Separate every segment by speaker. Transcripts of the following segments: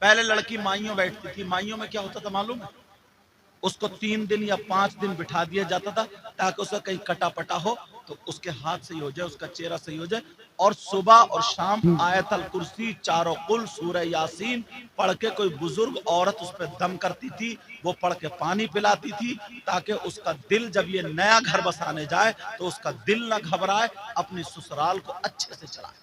Speaker 1: पहले लड़की माइयों बैठती थी, माइयों में क्या होता था मालूम है? उसको 3 दिन या 5 दिन बिठा दिया जाता था ताकि उसका कहीं कटा पटा हो तो उसके हाथ सही हो जाए, उसका चेहरा सही हो जाए। और सुबह और शाम आयतल कुर्सी, चारों कुल, सूरह यासीन पढ़ के कोई बुजुर्ग औरत उस पर दम करती थी, वो पढ़ के पानी पिलाती थी ताकि उसका दिल जब ये नया घर बसाने जाए तो उसका दिल ना घबराए, अपनी ससुराल को अच्छे से चलाए।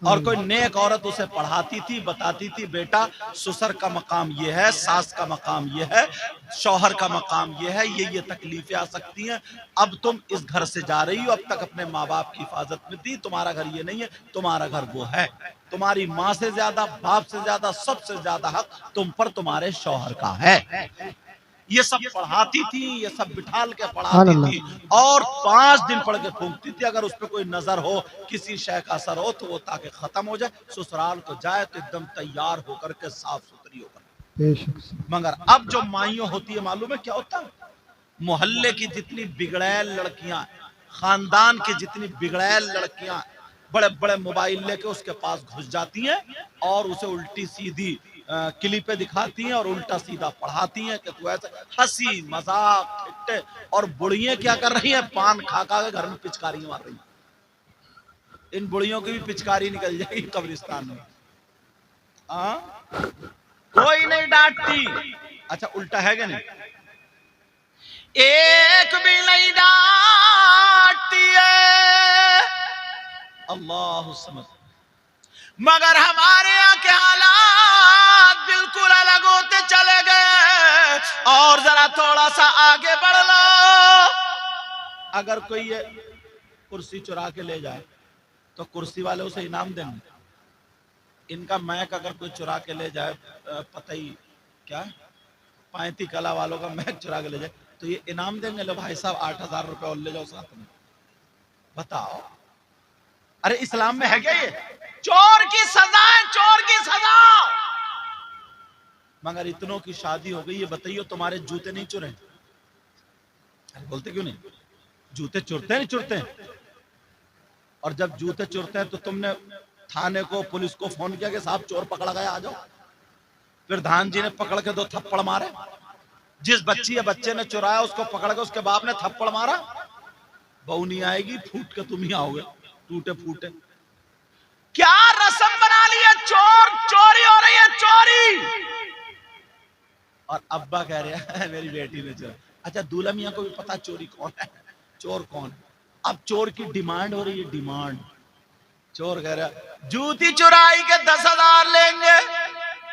Speaker 1: और कोई नेक औरत उसे पढ़ाती थी, बताती थी बेटा ससुर का मकाम ये है, सास का मकाम ये है, शौहर का मकाम ये है, ये तकलीफें आ सकती हैं। अब तुम इस घर से जा रही हो, अब तक अपने माँ बाप की हिफाजत में थी, तुम्हारा घर ये नहीं है, तुम्हारा घर वो है। तुम्हारी माँ से ज्यादा, बाप से ज्यादा, सबसे ज्यादा हक तुम पर तुम्हारे शौहर का है। ये सब पढ़ाती थी, ये सब बिठाल के पढ़ाती थी और 5 दिन पढ़ के फूंकती थी। अगर उस पर कोई नजर हो, किसी शय का असर हो तो वो ताकि खत्म हो जाए, ससुराल को जाए तो एकदम तैयार होकर के, साफ सुथरी होकर। मगर अब जो माइयों होती है मालूम है क्या होता है? मोहल्ले की जितनी बिगड़ैल लड़कियां, खानदान की जितनी बिगड़ैल लड़कियां बड़े बड़े मोबाइल लेके उसके पास घुस जाती हैं और उसे उल्टी सीधी क्लिपें दिखाती हैं और उल्टा सीधा पढ़ाती हैं कि तू ऐसे, हंसी मजाक ठिट्टे। और बुढ़ियां क्या कर रही हैं? पान खा खा के घर में पिचकारी मार रही हैं। इन बुढ़ियों की भी पिचकारी निकल जाएगी कब्रिस्तान में। कोई नहीं डांटती। अच्छा उल्टा है क्या? नहीं, एक भी नहीं डांटती है, अल्लाह समझ। मगर हमारे यहाँ के हालात बिल्कुल अलग होते चले गए। और जरा थोड़ा सा आगे बढ़ लो, अगर कोई ये कुर्सी चुरा के ले जाए तो कुर्सी वाले उसे इनाम देंगे। इनका मैक अगर कोई चुरा के ले जाए, पता ही क्या, 35 कला वालों का मैक चुरा के ले जाए तो ये इनाम देंगे, लो भाई साहब 8,000 रुपए और ले जाओ साथ में। बताओ, अरे इस्लाम में है क्या ये? चोर की सजा है, चोर की सजा। मगर इतनों की शादी हो गई, ये बताइए तुम्हारे जूते नहीं चुरे? अरे बोलते क्यों नहीं? जूते चुरते नहीं चुरते? और जब जूते चुरते हैं तो तुमने थाने को, पुलिस को फोन किया कि साहब चोर पकड़ा गया, आ जाओ। फिर धान जी ने पकड़ के 2 थप्पड़ मारे। जिस बच्ची या बच्चे ने चुराया उसको पकड़ के उसके बाप ने थप्पड़ मारा। बहू नहीं आएगी, फूट के तुम ही आओगे, टूटे फूटे। क्या रस्म बना ली है? चोर, चोरी हो रही है, चोरी। और अब्बा कह रहे हैं मेरी बेटी ने चोरी। अच्छा दूल्हा मियां को भी पता चोरी कौन है, चोर कौन है। अब चोर की डिमांड हो रही है, डिमांड। चोर कह रहा जूती चुराई के 10,000 लेंगे,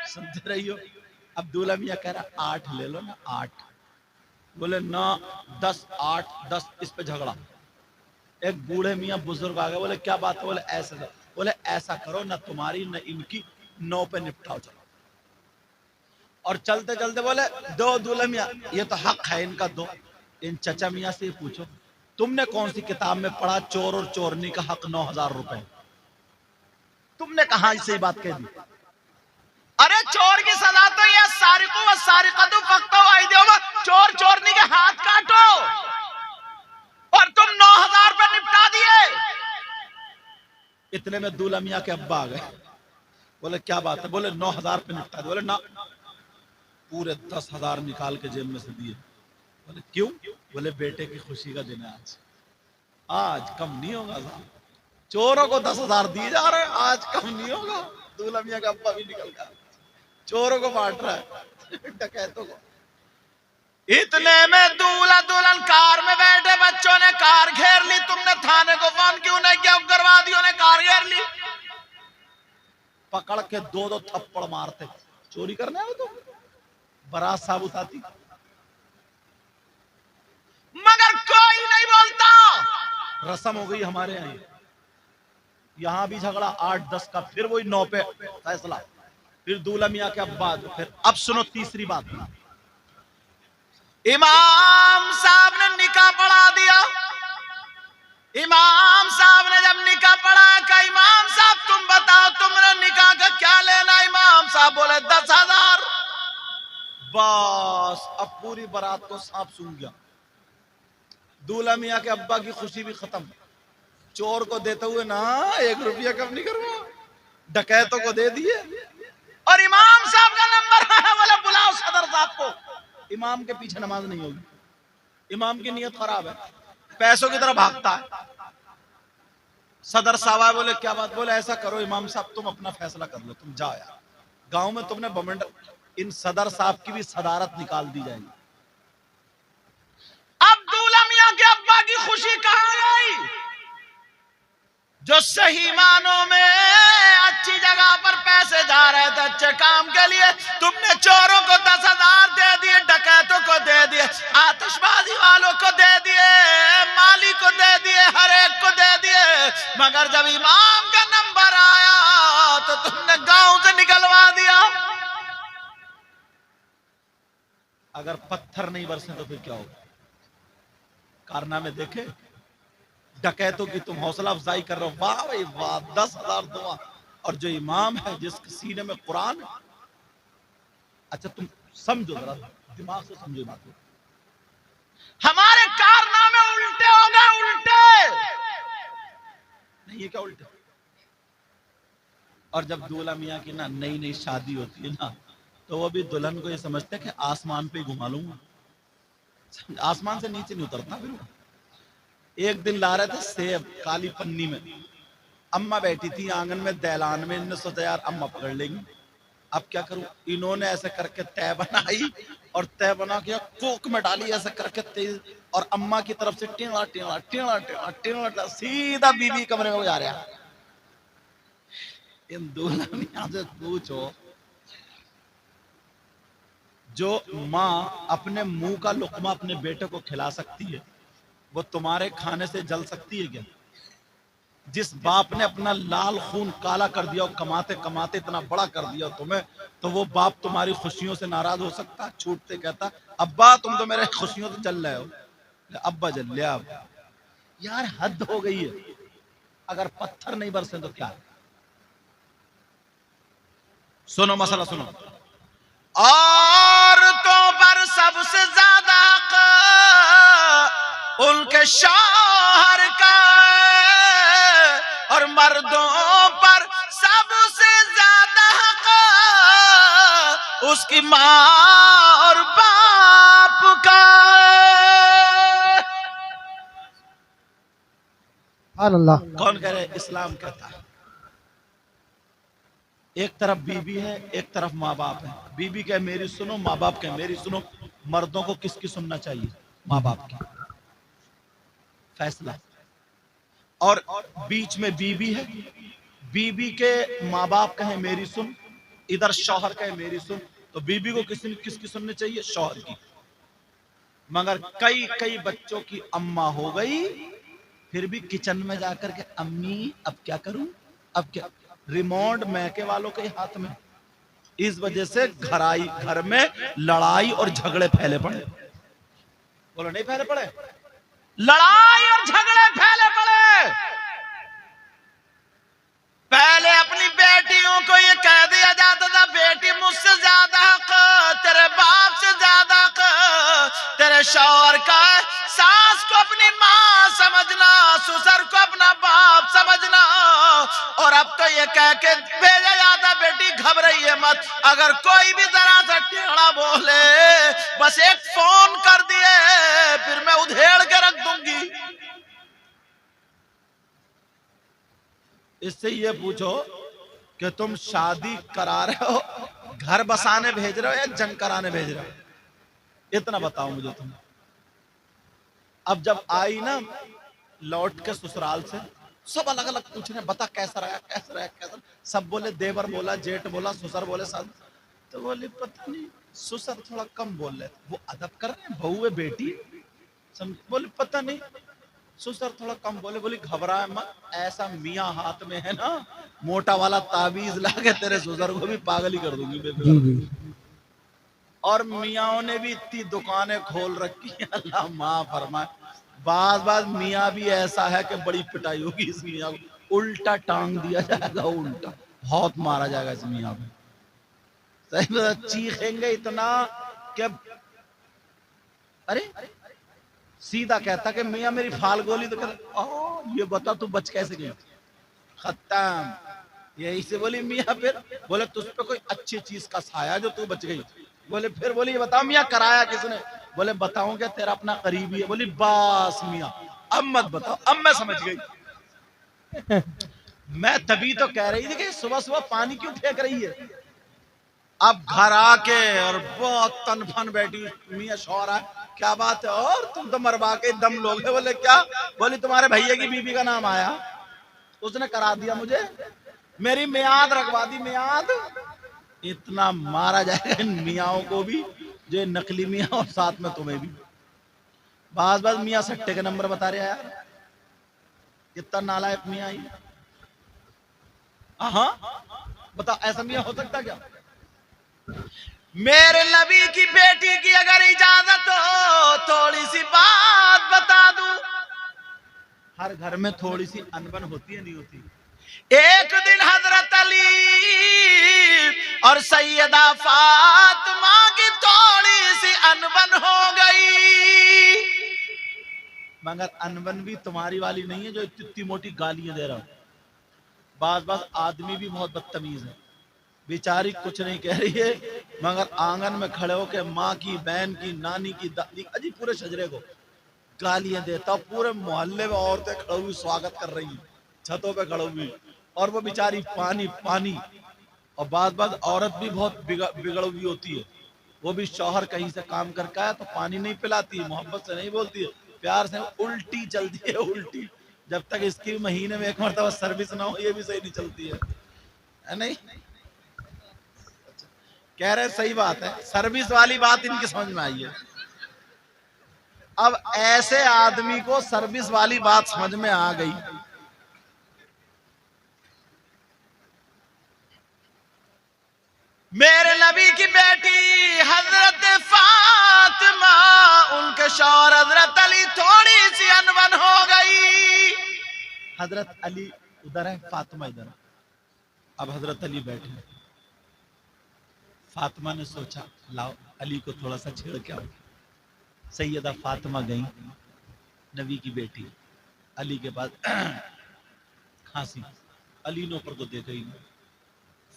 Speaker 1: समझ रही हो। अब दूल्हा मियां कह रहा 8 ले लो ना, 8। बोले ना 10, 8, 10, इस पे झगड़ा। एक बूढ़े मियां बुजुर्ग आ गए, बोले क्या बात है? बोले ऐसे। बोले ऐसा करो ना तुम्हारी न इनकी, 9 पे निपटाओ चलो। और चलते चलते बोले दो दूल्हा मियां, ये तो हक है इनका, दो। इन चचा मियां से पूछो तुमने कौन सी किताब में पढ़ा चोर और चोरनी का हक 9,000 रुपए? तुमने कहा सही बात कह दी? अरे चोर की सजा तो यह सारिको व सारिकतु फक्तो आइदिहुमा, चोर चोरनी के हाथ काटो। और तुम 9,000 पे निपटा दिए। इतने में दूल्हा मियां के अब्बा आ गए। बोले क्या बात है? बोले 9,000 पे निपटा दिए। बोले ना, पूरे 10,000 निकाल के जेब में से दिए। बोले क्यों? बोले बेटे की खुशी का दिन है आज, आज कम नहीं होगा साहब। चोरों को 10,000 दिए जा रहे हैं, आज कम नहीं होगा। दूल्हा मियां का अब्बा भी निकल गया, चोरों को बांट रहा है, डकैतों को। इतने में दूल्हा दुल्हन कार में बैठे, बच्चों ने कार घेर ली। तुमने थाने को फोन क्यों नहीं किया? उग्रवादियों ने कार घेर ली। पकड़ के 2-2 थप्पड़ मारते। चोरी करने आओ तुम, बारात साबुत आती। मगर कोई नहीं बोलता। रस्म हो गई हमारे यहाँ, यहां भी झगड़ा 8-10 का, फिर वही 9 पे फैसला। फिर दूल्हा मियां के अब्बा। फिर अब सुनो तीसरी बात। इमाम साहब ने निकाह पढ़ा दिया। इमाम साहब ने जब निकाह पढ़ा, कहा इमाम साहब तुम बताओ तुमने निकाह का क्या लेना? इमाम साहब बोले 10,000। बस अब पूरी बारात को सांप सूंघ गया। दूल्हा मियां के अब्बा की खुशी भी खत्म। चोर को देते हुए ना 1 रुपया कम नहीं करवा, डकैतों को दे दिए। और इमाम साहब का नंबर है, बोले बुलाओ सदर साहब को। इमाम के पीछे नमाज नहीं होगी, इमाम की नीयत खराब है, पैसों की तरफ भागता है। सदर साहब बोले क्या बात, बोले ऐसा करो इमाम साहब तुम अपना फैसला कर लो, तुम जाओ यार, गांव में तुमने बमंड, इन सदर साहब की भी सदारत निकाल दी जाएगी। अब्दुल्ला मियां के अब्बा की खुशी कहां गई? जो सही मानों में अच्छी जगह पर पैसे जा रहे थे अच्छे काम के लिए, तुमने चोरों को 10,000 दे दिए, डकैतों को दे दिए, आतिशबाजी वालों को दे दिए, माली को दे दिए, हर एक को दे दिए। मगर जब इमाम का नंबर आया तो तुमने गांव से निकलवा दिया। अगर पत्थर नहीं बरसे तो फिर क्या होगा? कारनामे देखे, डकैतों की तुम हौसला अफजाई कर रहे हो, वाह भाई वाह, 10,000 दुआ। और जो इमाम है जिसके सीने में कुरान, अच्छा तुम समझो जरा, दिमाग से समझो बात को, हमारे कारनामे उल्टे हो गए, उल्टे नहीं, ये क्या उल्टे? और जब दूल्हा मियां की ना नई नई शादी होती है ना, तो वो भी दुल्हन को ये समझते हैं कि आसमान पे घुमा लूंगा, आसमान से नीचे नहीं उतरता। फिर एक दिन ला रहे थे सेब काली पन्नी में, अम्मा बैठी थी आंगन में दैलान में, इन्होंने सोचा यार अम्मा पकड़ लेंगी, अब क्या करूं? इन्होंने ऐसे करके तय बनाई और तय बना के कोक में डाली ऐसे करके तेज, और अम्मा की तरफ से टेढ़ा टेढ़ा टेढ़ा टेढ़ा टेढ़ा सीधा बीबी कमरे में जा रहा। इन दूल्हा मियां से पूछो, जो माँ अपने मुंह का लुकमा अपने बेटे को खिला सकती है, वो तुम्हारे खाने से जल सकती है क्या? जिस बाप ने अपना लाल खून काला कर दिया और कमाते कमाते इतना बड़ा कर दिया तुम्हें, तो वो बाप तुम्हारी खुशियों से नाराज हो सकता? छूटते कहता अब्बा तुम तो मेरे खुशियों से जल रहे हो, अब्बा जल लिया। अब यार हद हो गई है। अगर पत्थर नहीं बरसे तो क्या? सुनो मसला सुनो, औरतों पर सबसे ज्यादा उनके शौहर का, और मर्दों पर सबसे ज्यादा उसकी माँ और बाप का।
Speaker 2: अल्लाह।
Speaker 1: कौन कह रहे? इस्लाम कहता है एक तरफ बीबी है, एक तरफ माँ बाप है। बीबी कहे मेरी सुनो, माँ बाप कहे मेरी सुनो। मर्दों को किसकी सुनना चाहिए? माँ बाप की, फैसला। और बीच में बीबी है, बीबी के माँ बाप कहे मेरी सुन, इधर शौहर कहे मेरी सुन, तो बीबी को किसकी सुननी चाहिए? शौहर की। मगर कई कई बच्चों की अम्मा हो गई, फिर भी किचन में जाकर के अम्मी अब क्या करूं, अब क्या? रिमोट मैके वालों के हाथ में। इस वजह से घर में लड़ाई और झगड़े फैले पड़े। बोलो नहीं फैले पड़े? लड़ाई और झगड़े फैले पड़े। पहले अपनी बेटियों को ये कह दिया जाता था बेटी मुझसे ज्यादा हक तेरे बाप से ज्यादा हक तेरे शौहर का। सास को अपनी माँ समझना, ससुर को अपना बाप समझना। और अब तो ये कह के भेजा जाता बेटी घबराइए मत, अगर कोई भी जरा सा टेढ़ा बोले बस एक फोन कर दिए फिर मैं उधेड़ के रख दूंगी। इससे ये पूछो कि तुम शादी करा रहे हो, घर बसाने भेज रहे हो या जंग कराने भेज रहे हो? इतना बताओ मुझे तुम। अब जब आई ना लौट के ससुराल से, सब अलग अलग पूछ रहे, बता कैसा रहा कैसा रहा कैसा। सब बोले, देवर बोला, जेठ बोला, ससुर बोले, सब। तो बोले पता नहीं ससुर थोड़ा कम बोल रहे, वो अदब कर रहे हैं, बहू है बेटी। बोले पता नहीं ससुर थोड़ा कम बोले। बोली घबराए मत, ऐसा मियाँ हाथ में है ना मोटा वाला ताबीज ला के तेरे ससुर को भी पागल ही कर दूंगी बेफिक्र। और मियाँ ने भी इतनी दुकानें खोल रखी है, अल्लाह माँ फरमाए। बाज मियाँ भी ऐसा है कि बड़ी पिटाई होगी इस मियाँ को, उल्टा टांग दिया जाएगा, उल्टा बहुत मारा जाएगा इस मियाँ को। सही में चीखेंगे इतना कि अरे सीधा कहता कि मियाँ मेरी फाल गोली, तो कहता ये बता तू बच कैसे गई? खत्म। यही से बोली मियाँ फिर बोले तुझ पे कोई अच्छी चीज का साया जो तू बच गई। बोले फिर बोली ये बताओ मियाँ कराया किसने? बोले बताऊं क्या, तेरा अपना करीबी है। बोली बस मियाँ अब मत बताओ, अब मैं समझ गई। मैं तभी तो कह रही थी कि सुबह सुबह पानी क्यों फेंक रही है। अब घर आके और बहुत तनफन बैठी मियाँ शौहर है, क्या बात है और तुम तो मरवा के दम लोगे। बोले क्या? बोली तुम्हारे भैया की बीबी का नाम आया, उसने करा दिया मुझे, मेरी मियाद रखवा दी मियाद। इतना मारा जाएगा इन मियाओं को भी, जो नकली मियाँ और साथ में तुम्हें भी। बास बास मियाँ सट्टे के नंबर बता रहे यार, कितना नालायक मियाँ आई। हाँ बता, ऐसा मियाँ हो सकता क्या? मेरे नबी की बेटी की अगर इजाजत हो थोड़ी सी बात बता दूं। हर घर में थोड़ी सी अनबन होती है नहीं होती? एक दिन हजरत अली और सैयदा फातिमा की थोड़ी सी अनबन हो गई, मगर अनबन भी तुम्हारी वाली नहीं है जो इतनी मोटी गालियां दे रहा हूं। बास बास आदमी भी बहुत बदतमीज है, बेचारी कुछ नहीं कह रही है, मगर आंगन में खड़े होकर माँ की, बहन की, नानी की, दादी, अजी पूरे शजरे को गालियां देता। पूरे मोहल्ले में औरतें खड़ी हुई स्वागत कर रही हैं, छतों पे खड़ी हुई, और वो बेचारी पानी पानी। और बात बात औरत भी बहुत बिगड़ हुई होती है, वो भी शौहर कहीं से काम करके आया तो पानी नहीं पिलाती, मोहब्बत से नहीं बोलती है, प्यार से उल्टी चलती है उल्टी। जब तक इसकी महीने में एक मरतबा सर्विस ना हो ये भी सही नहीं चलती है नहीं? कह रहे सही बात है, सर्विस वाली बात इनकी समझ में आई है। अब ऐसे आदमी को सर्विस वाली बात समझ में आ गई। मेरे नबी की बेटी हजरत फातिमा, उनके शौहर हजरत अली थोड़ी सी अनबन हो गई। हजरत अली उधर है, फातिमा इधर है। अब हजरत अली बैठे, फातिमा ने सोचा लाओ अली को थोड़ा सा छेड़ के आओ। सैयदा फातिमा गई, नबी की बेटी अली के पास, खांसी, अली ने ऊपर को देखा ही नहीं।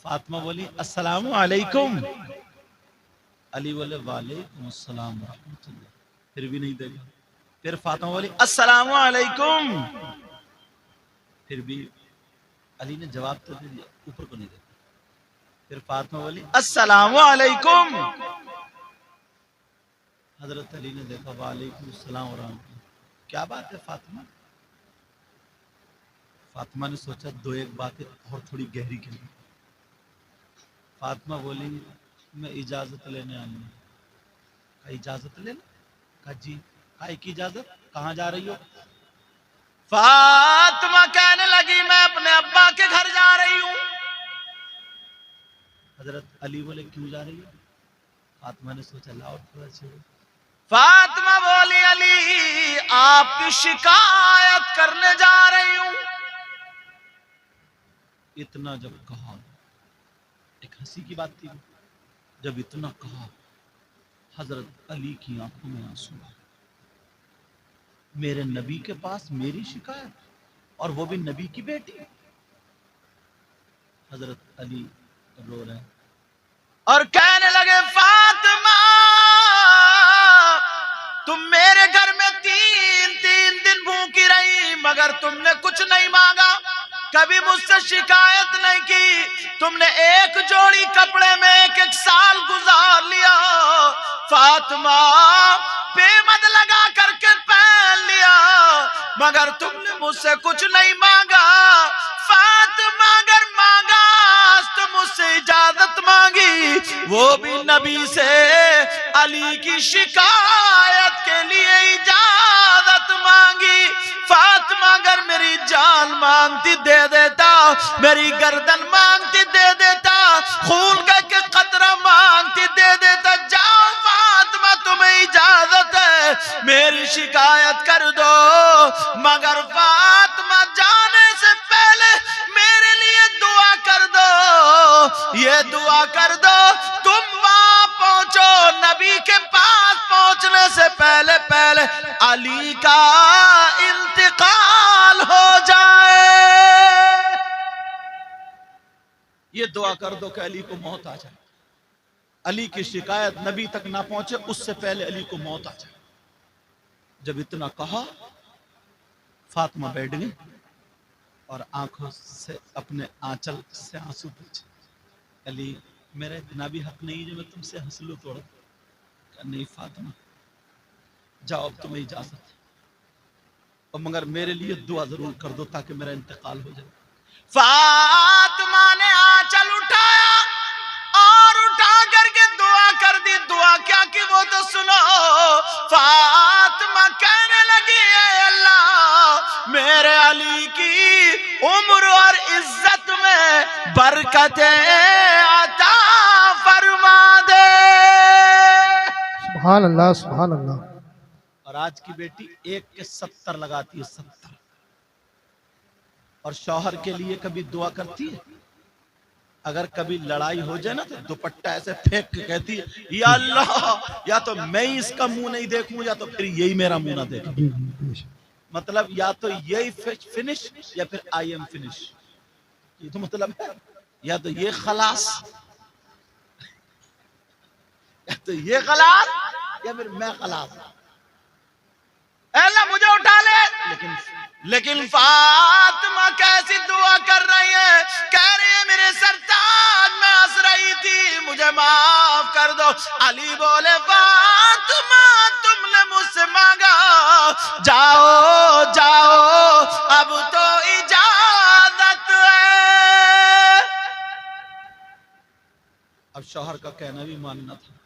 Speaker 1: फातिमा बोली अस्सलामु अलैकुम। अली बोले वालेकुम अस्सलाम रहमतुल्लाह, फिर भी नहीं देखा। फिर फातिमा बोली अस्सलामु अलैकुम, फिर भी अली ने जवाब तो दे दिया, ऊपर को नहीं देखा। फिर फातिमा बोली अस्सलामु अलैकुम। हजरत अली ने देखा वालेकुम अस्सलाम व रहमतुल्लाह। क्या बात है फातिमा? फातिमा ने सोचा दो एक बातें और थोड़ी गहरी की। फातिमा बोली मैं इजाजत लेने आई हूँ। कहा इजाजत लेना? कहा जी। कहा की इजाजत? कहाँ जा रही हो? फातिमा कहने लगी मैं अपने अब्बा के घर जा रही हूँ। हजरत अली बोले क्यों जा रही हो? फातिमा ने सोचा लाओ थोड़ा छोड़ो। फातिमा बोली अली आपकी शिकायत करने जा रही हूँ। इतना जब कहा, एक हंसी की बात थी, जब इतना कहा हजरत अली की आंखों में आंसू आ, मेरे नबी के पास मेरी शिकायत, और वो भी नबी की बेटी। हजरत अली रो रहे और कहने लगे फातिमा तुम मेरे घर में तीन दिन भूखी रही, मगर तुमने कुछ नहीं मांगा, कभी मुझसे शिकायत नहीं की। तुमने एक जोड़ी कपड़े में एक साल गुजार लिया, फातिमा बेमद लगा करके पहन लिया, मगर तुमने मुझसे कुछ नहीं मांगा। फातिमा अगर मांगा तो मुझसे इजाजत मांगी, वो भी नबी से अली की शिकायत के लिए इजाजत मांगी। फातिमा अगर मेरी जान मांगती दे देता, मेरी गर्दन मांगती दे देता, खून का के कतरा मांगती दे देता। जाओ फातिमा तुम्हें इजाजत है, मेरी शिकायत कर दो। मगर फातिमा जाने से पहले मेरे लिए दुआ कर दो, ये दुआ कर दो तुम वहां पहुंचो, नबी के पास पहुंचने से पहले पहले अली का इंतकाल हो जाए। ये दुआ कर दो कि अली को मौत आ जाए, अली की शिकायत नबी तक ना पहुंचे, उससे पहले अली को मौत आ जाए। जब इतना कहा, फातिमा बैठ गई और आंखों से अपने आंचल से आंसू पूछे, अली मेरा इतना भी हक नहीं जो मैं तुमसे हंस लूं थोड़ा? नहीं फातिमा, जाओ अब तुम्हें इजाजत है, और मगर मेरे लिए दुआ जरूर कर दो ताकि मेरा इंतकाल हो जाए। फातिमा ने आंचल उठाया और उठा करके दुआ कर दी। दुआ क्या की वो तो सुनो। फातिमा कहने लगी, अल्लाह मेरे अली की उम्र और इज्जत में बरकतें अता फरमा दे।
Speaker 2: सुभान अल्लाह, सुभान अल्लाह।
Speaker 1: और आज की बेटी एक के 70 लगाती है, 70। और शौहर के लिए कभी दुआ करती है? अगर कभी लड़ाई हो जाए ना तो दुपट्टा ऐसे फेंक के कहती है, या अल्लाह या तो मैं ही इसका मुंह नहीं देखूं या तो फिर यही मेरा मुंह ना देखे। मतलब या तो यही फिनिश या फिर आई एम फिनिश। ये तो मतलब है, या तो ये खलास या तो ये खलास या फिर मैं खलास। अल्लाह मुझे उठा ले। लेकिन फातिमा कैसी दुआ कर रही है, कह रही है मेरे सरताज मैं हंस रही थी, मुझे माफ कर दो। अली बोले, फातिमा तुमने मुझसे मांगा, जाओ जाओ अब तो इजाजत है। अब शौहर का कहना भी मानना था।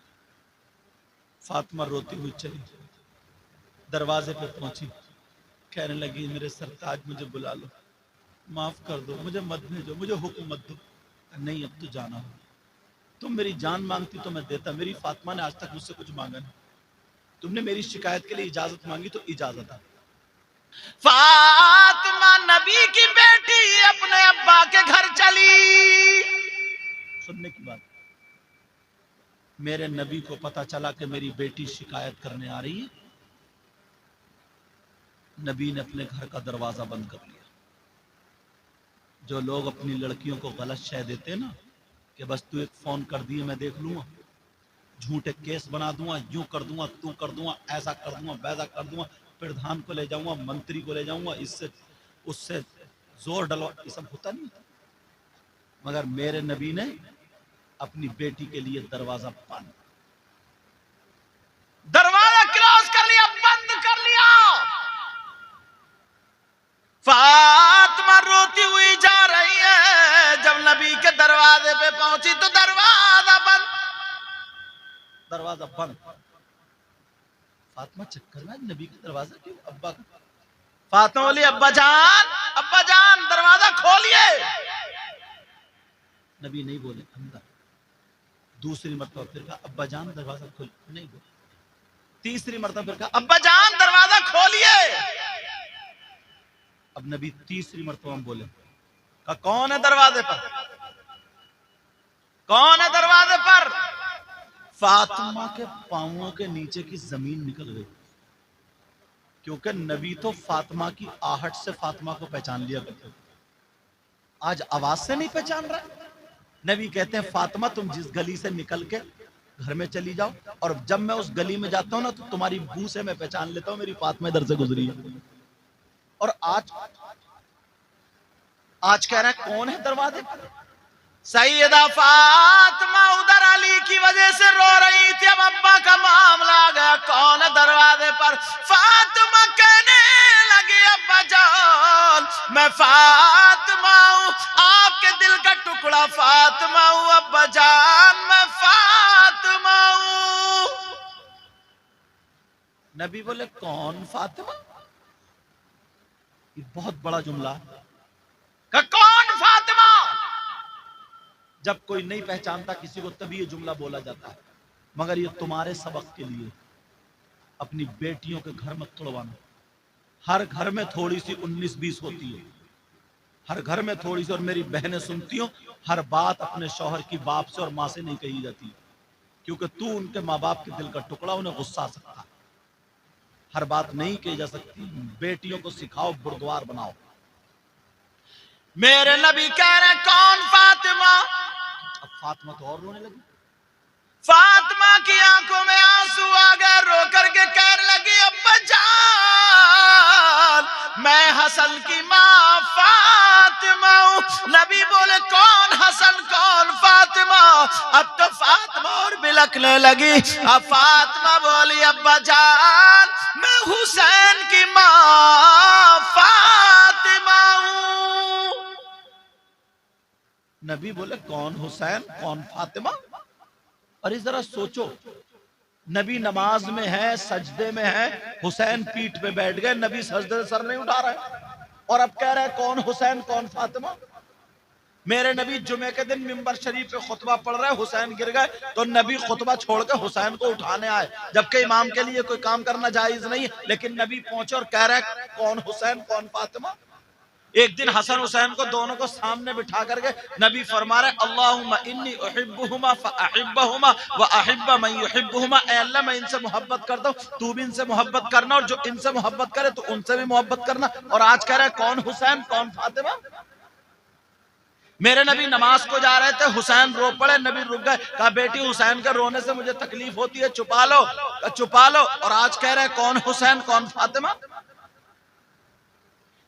Speaker 1: फातिमा रोती हुई चली, दरवाजे पे पहुंची, कहने लगी मेरे सरताज मुझे बुला लो, माफ कर दो, मुझे मत भेजो, मुझे हुक्म मत दो। नहीं अब तो जाना हो, तुम मेरी जान मांगती तो मैं देता। मेरी फातिमा ने आज तक मुझसे कुछ मांगा नहीं, तुमने मेरी शिकायत के लिए इजाजत मांगी तो इजाजत है। फातिमा नबी की बेटी अपने अब्बा के घर चली। सुनने की बात, मेरे नबी को पता चला कि मेरी बेटी शिकायत करने आ रही है। नबी ने अपने घर का दरवाजा बंद कर लिया। जो लोग अपनी लड़कियों को गलत शय देते हैं ना, कि बस तू एक फोन कर दिए मैं देख लूंगा, झूठे केस बना दूंगा, यूं कर दूंगा, तू कर दूंगा, ऐसा कर दूंगा, वैसा कर दूंगा, प्रधान को ले जाऊंगा, मंत्री को ले जाऊंगा, इससे उससे जोर डलवा, ये सब होता नहीं। मगर मेरे नबी ने अपनी बेटी के लिए दरवाजा बंद, दरवाजा क्रॉस कर लिया, बंद कर लिया। फातिमा रोती हुई जा रही है। जब नबी के दरवाजे पे पहुंची तो दरवाजा बंद, दरवाजा बंद। फातिमा चक्कर में, नबी का दरवाजा क्यों? अब्बा का। फातिमा बोली, अब्बा जान दरवाजा खोलिए। नबी नहीं बोले, अंदर। दूसरी मरतबा फिर कहा, अब्बा जान दरवाजा खोल, नहीं बोले। तीसरी मरतबा फिर कहा, अब्बा जान दरवाजा खोलिए। अब नबी तीसरी मरतबा बोले, कहा कौन है दरवाजे पर, कौन है दरवाजे पर? फातिमा के पांवों के नीचे की जमीन निकल गई, क्योंकि नबी तो फातिमा की आहट से फातिमा को पहचान लिया करते, आज आवाज से नहीं पहचान रहा। नबी कहते हैं, फातिमा तुम जिस गली से निकल के घर में चली जाओ, और जब मैं उस गली में जाता हूं ना तो तुम्हारी बू से मैं पहचान लेता हूं मेरी फातिमा इधर से गुजरी है। और आज कह रहा है कौन है दरवाजे पर? सैयदा फातिमा उधर अली की वजह से रो रही थी। अब अब्बा का मामला आ गया, कौन है दरवाजे पर? फातिमा कहने लगी, अब्बा जान मैं फातिमा हूं, आपके दिल का टुकड़ा फातिमा हूं, अब्बा जान मैं फातिमा हूं। नबी बोले, कौन फातिमा? ये बहुत बड़ा जुमला। कौन फातिमा? जब कोई नहीं पहचानता किसी को तभी ये जुमला बोला जाता है। मगर ये तुम्हारे सबक के लिए, अपनी बेटियों के घर मत तोड़वाना। हर घर में थोड़ी सी 19-20 होती है, हर घर में थोड़ी सी। और मेरी बहनें सुनती हो, हर बात अपने शौहर की बाप से और माँ से नहीं कही जाती, क्योंकि तू उनके माँ बाप के दिल का टुकड़ा, उन्हें गुस्सा आ सकता है। हर बात नहीं कही जा सकती। बेटियों को सिखाओ, बुर्दवार बनाओ। मेरे नबी कह रहे कौन फातिमा? अब फातिमा तो और रोने लगी। फातिमा की आंखों में आंसू आ गए, रो करके कहने लगी अब्बा जान मैं हसन की माँ फातिमा हूं। नबी बोले कौन हसन कौन फातिमा? अब तो फातिमा और बिलखने लगी। अब फातिमा बोली अब्बा जान मैं हुसैन की माँ फातिमा हूं। नबी बोले कौन हुसैन कौन फातिमा? अरे जरा सोचो, नबी नमाज में है, सजदे में है, हुसैन पीठ पे बैठ गए, नबी सजदे से सर नहीं उठा रहे और अब कह रहे हैं कौन हुसैन कौन फातिमा। मेरे नबी जुमे के दिन मिंबर शरीफ पे खुतबा पढ़ रहे, हुसैन गिर गए तो नबी खुतबा छोड़ के हुसैन को उठाने आए, जबकि इमाम के लिए कोई काम करना जायज नहीं, लेकिन नबी पहुंचे और कह रहे कौन हुसैन कौन फातिमा। एक दिन हसन हुसैन को दोनों को सामने बिठा करके नबी फरमा रहे अल्लाहुम्मा इन्नी उहिब्बुहुमा फअहिब्बहुमा व अहिब्ब मन युहिब्बुहुमा। ऐ अल्लाह मैं इनसे मोहब्बत करता हूं, तू भी इनसे मोहब्बत करना और जो इनसे मोहब्बत करे तो उनसे भी मोहब्बत करना। और आज कह रहे कौन हुसैन कौन फातिमा। मेरे नबी नमाज को जा रहे थे, हुसैन रो पड़े, नबी रुक गए, कहा बेटी हुसैन के रोने से मुझे तकलीफ होती है, छुपा लो, छुपा लो। और आज कह रहे कौन हुसैन कौन फातिमा।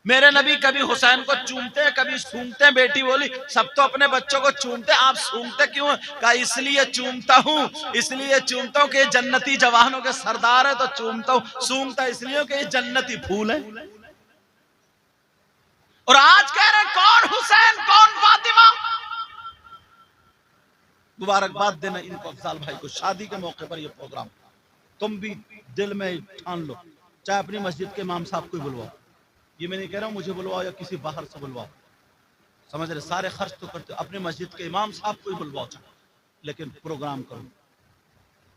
Speaker 1: मेरे नबी कभी हुसैन को चूमते हैं कभी सूंघते हैं। बेटी बोली सब तो अपने बच्चों को चूमते, आप सूंघते क्यों? कहा इसलिए चूमता हूं, इसलिए चूमता हूं कि जन्नती जवानों के सरदार है तो चूमता हूं, सूंघता इसलिए कि ये जन्नती फूल है। और आज कह रहे कौन हुसैन कौन फातिमा। मुबारकबाद देना इनको, अफजाल भाई को, शादी के मौके पर यह प्रोग्राम। तुम भी दिल में ठान लो, चाहे अपनी मस्जिद के इमाम साहब को बुलवाओ, ये मैं नहीं कह रहा हूं मुझे बुलवाओ या किसी बाहर से बुलवाओ, समझ रहे, सारे खर्च तो करते हो, अपने मस्जिद के इमाम साहब को ही बुलवाओ, लेकिन प्रोग्राम करो,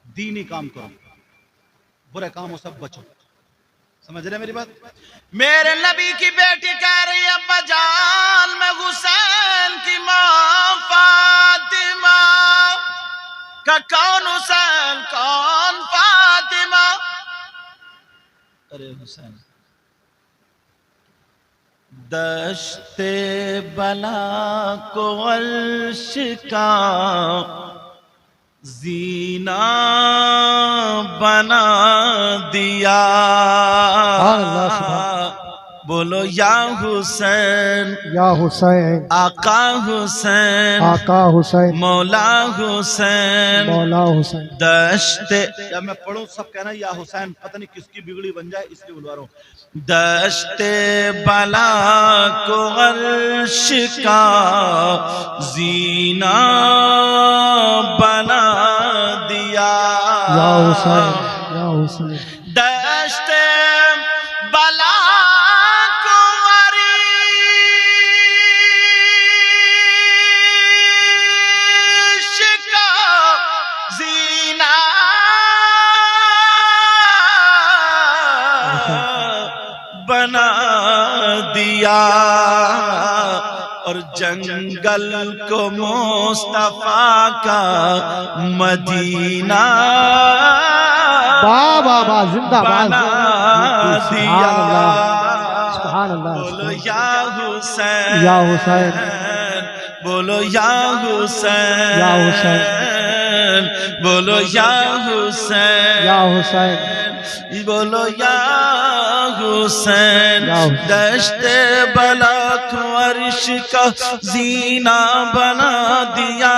Speaker 1: दीनी काम करो, बुरे कामों से बचो। समझ रहे मेरी बात? मेरे नबी की बेटी कह रही है अब्बा जान मैं हुसैन की मां फातिमा। का कौन हुसैन कौन फातिमा? अरे हुसैन दश्ते बला को अर्श का जीना बना दिया। बोलो या हुसैन
Speaker 2: या हुसैन
Speaker 1: आका हुसैन
Speaker 2: आका हुसैन
Speaker 1: मौला हुसैन
Speaker 2: मौला हुसैन।
Speaker 1: दश्ते, जब मैं पढ़ूं सब कहना या हुसैन, पता नहीं किसकी बिगड़ी बन जाए इसलिए बुलवा रहा हूं। दश्ते बला को अर्श का जीना बना दिया।
Speaker 2: या हुसैन या हुसैन।
Speaker 1: दश्ते बला को अर्श का जीना बना दिया और जंगल को मुस्तफा का मदीना
Speaker 2: वाह वाह वाह, जिंदाबाद।
Speaker 1: दिया।
Speaker 2: सुभान अल्लाह।
Speaker 1: बोलो या हुसैन
Speaker 2: या हुसैन
Speaker 1: बोलो या हुसैन
Speaker 2: या हुसैन
Speaker 1: बोलो या हुसैन
Speaker 2: या हुसैन
Speaker 1: बोलो या हुसैन। दश्ते बला को अर्श का जीना बना दिया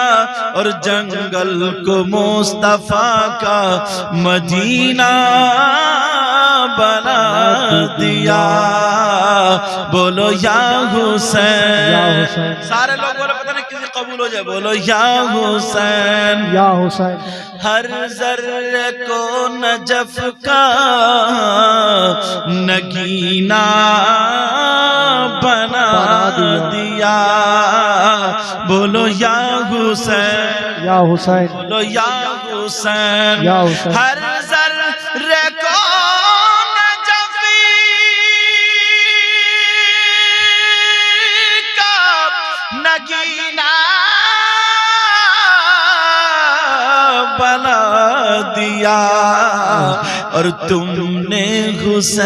Speaker 1: और जंगल को मुस्तफा का मदीना बना दिया। बोलो या हुसैन
Speaker 2: या हुसैन।
Speaker 1: सारे लोग बोले पता नहीं किसी कबूल हो जाए। बोलो या हुसैन
Speaker 2: या हुसैन।
Speaker 1: हर जर्रे को नजफ का नगीना बना दिया। बोलो या हुसैन
Speaker 2: या हुसैन।
Speaker 1: बोलो या हुसैन
Speaker 2: या हुसैन।
Speaker 1: हर जर्रे को नजफी का नगीना बना दिया। और तुमने हुसैन,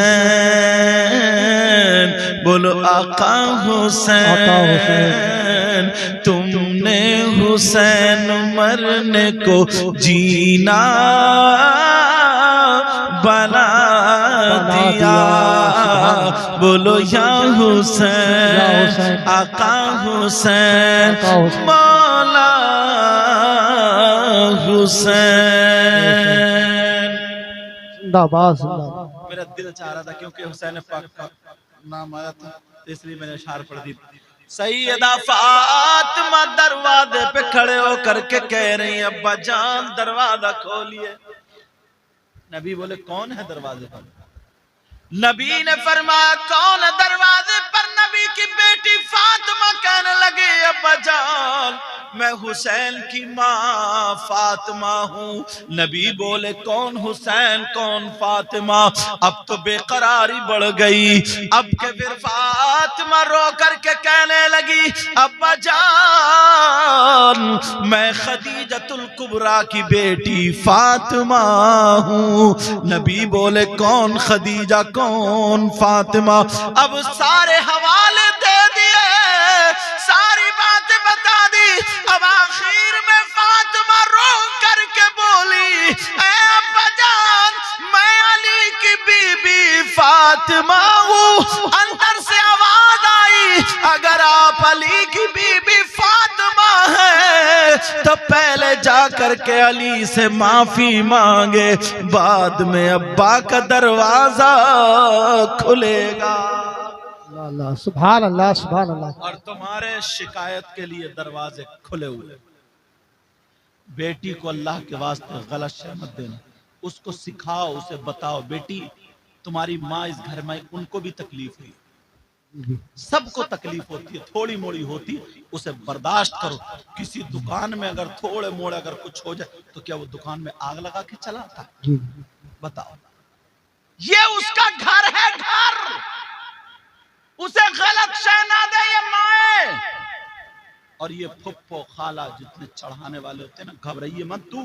Speaker 1: बोलो आका हुसैन, तुमने हुसैन मरने को जीना बना दिया। बोलो या हुसैन, आका हुसैन, मौला हुसैन।
Speaker 2: जिंदाबाद जिंदाबाद।
Speaker 1: मेरा दिल चाह रहा था क्योंकि हुसैन पाक का नाम आया था तो इसलिए मैंने इशार पढ़ दी। सैयदा फातिमा दरवाजे पे खड़े होकर के कह रही है अब्बा जान दरवाजा खोलिए। नबी बोले कौन है दरवाजे पर? नबी ने फरमाया कौन है दरवाजे पर? नबी की बेटी फातिमा कहने लगी अब्बा जान मैं हुसैन की माँ फातिमा हूँ। नबी बोले कौन हुसैन कौन फातिमा? अब तो बेकरारी बढ़ गई। अब के फिर फातिमा रो करके कहने लगी अब्बा जान मैं खदीजतुल कुबरा की बेटी फातिमा हूँ। नबी बोले कौन खदीजा कौन फातिमा? अब सारे हवाले दे दिए, सारी बातें बता दी। अब आखिर में फातिमा रो करके बोली ए अब्बा जान मैं अली की बीबी फातिमा हूँ। अंदर से आवाज आई अगर आप अली की बीबी फातिमा है तो पहले जा करके अली से माफी मांगे, बाद में अब्बा का दरवाजा खुलेगा।
Speaker 2: अल्लाह सुभान अल्लाह सुभान अल्लाह।
Speaker 1: और तुम्हारे शिकायत के लिए दरवाजे खुले हुए। बेटी को अल्लाह के वास्ते गलत शय मत देना, उसको सिखाओ, उसे बताओ बेटी तुम्हारी माँ इस घर में उनको भी तकलीफ हुई, सबको तकलीफ होती है, थोड़ी मोड़ी होती है, उसे बर्दाश्त करो। किसी दुकान में अगर थोड़े मोड़े अगर कुछ हो जाए तो क्या वो दुकान में आग लगा के चलाता? बताओ। ये उसका घर है, घर, उसे गलत शय ना दे ये माए। और ये फुप्पो खाला जितने चढ़ाने वाले होते हैं ना, घबराइए मत। तू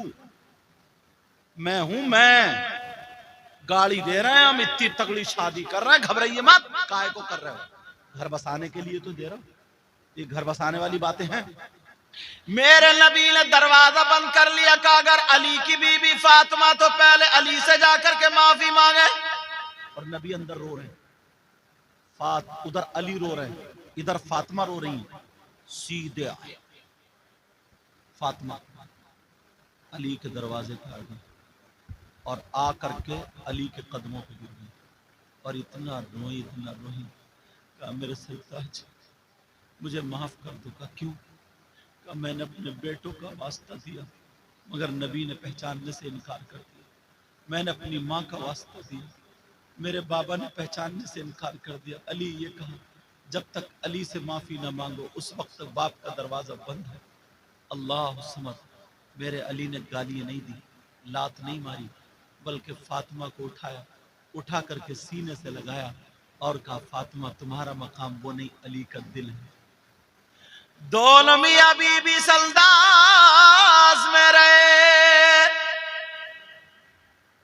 Speaker 1: मैं हूं, मैं गाड़ी दे रहे हैं, हम इतनी तगड़ी शादी कर रहे हैं, घबराइए मत। काय को कर रहे हो? घर बसाने के लिए तो दे रहा हूं। ये घर बसाने वाली बातें हैं? मेरे नबी ने दरवाजा बंद कर लिया, कहा अगर अली की बीबी फातिमा तो पहले अली से जाकर के माफी मांगे। और नबी अंदर रो रहे हैं, उधर अली रो रहे हैं, इधर फातिमा रो रही है। सीधे आए फातिमा अली के दरवाजे पर आ गई और आकर के अली के कदमों पे गिर गई और इतना रोई कहा मेरे सरताज मुझे माफ कर दो। का क्यों? कहा मैंने अपने बेटों का वास्ता दिया मगर नबी ने पहचानने से इनकार कर दिया। मैंने अपनी माँ का वास्ता दिया, मेरे बाबा ने पहचानने से इनकार कर दिया। अली ये कहा जब तक अली से माफी ना मांगो उस वक्त तक बाप का दरवाजा बंद है। अल्लाह समझ, मेरे अली ने गालियां नहीं दी, लात नहीं मारी, बल्कि फातिमा को उठाया, उठा करके सीने से लगाया और कहा फातिमा तुम्हारा मकाम वो नहीं, अली का दिल है। दोनों मियां बीबी सल्दास में रहे।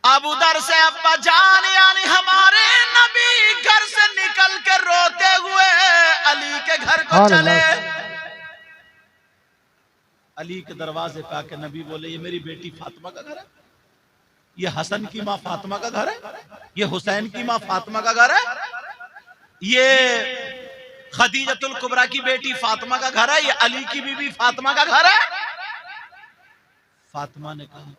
Speaker 1: अब उधर से अब्बा जान यानी हमारे नबी घर से निकल के रोते हुए अली के घर को चले। अली के दरवाजे पे आके नबी बोले ये मेरी बेटी फातिमा का घर है, ये हसन की माँ फातिमा का घर है, ये हुसैन की माँ फातिमा का घर है, ये खदीजतुल कुबरा की बेटी फातिमा का घर है, ये अली की बीबी फातिमा का घर है। फातिमा ने कहा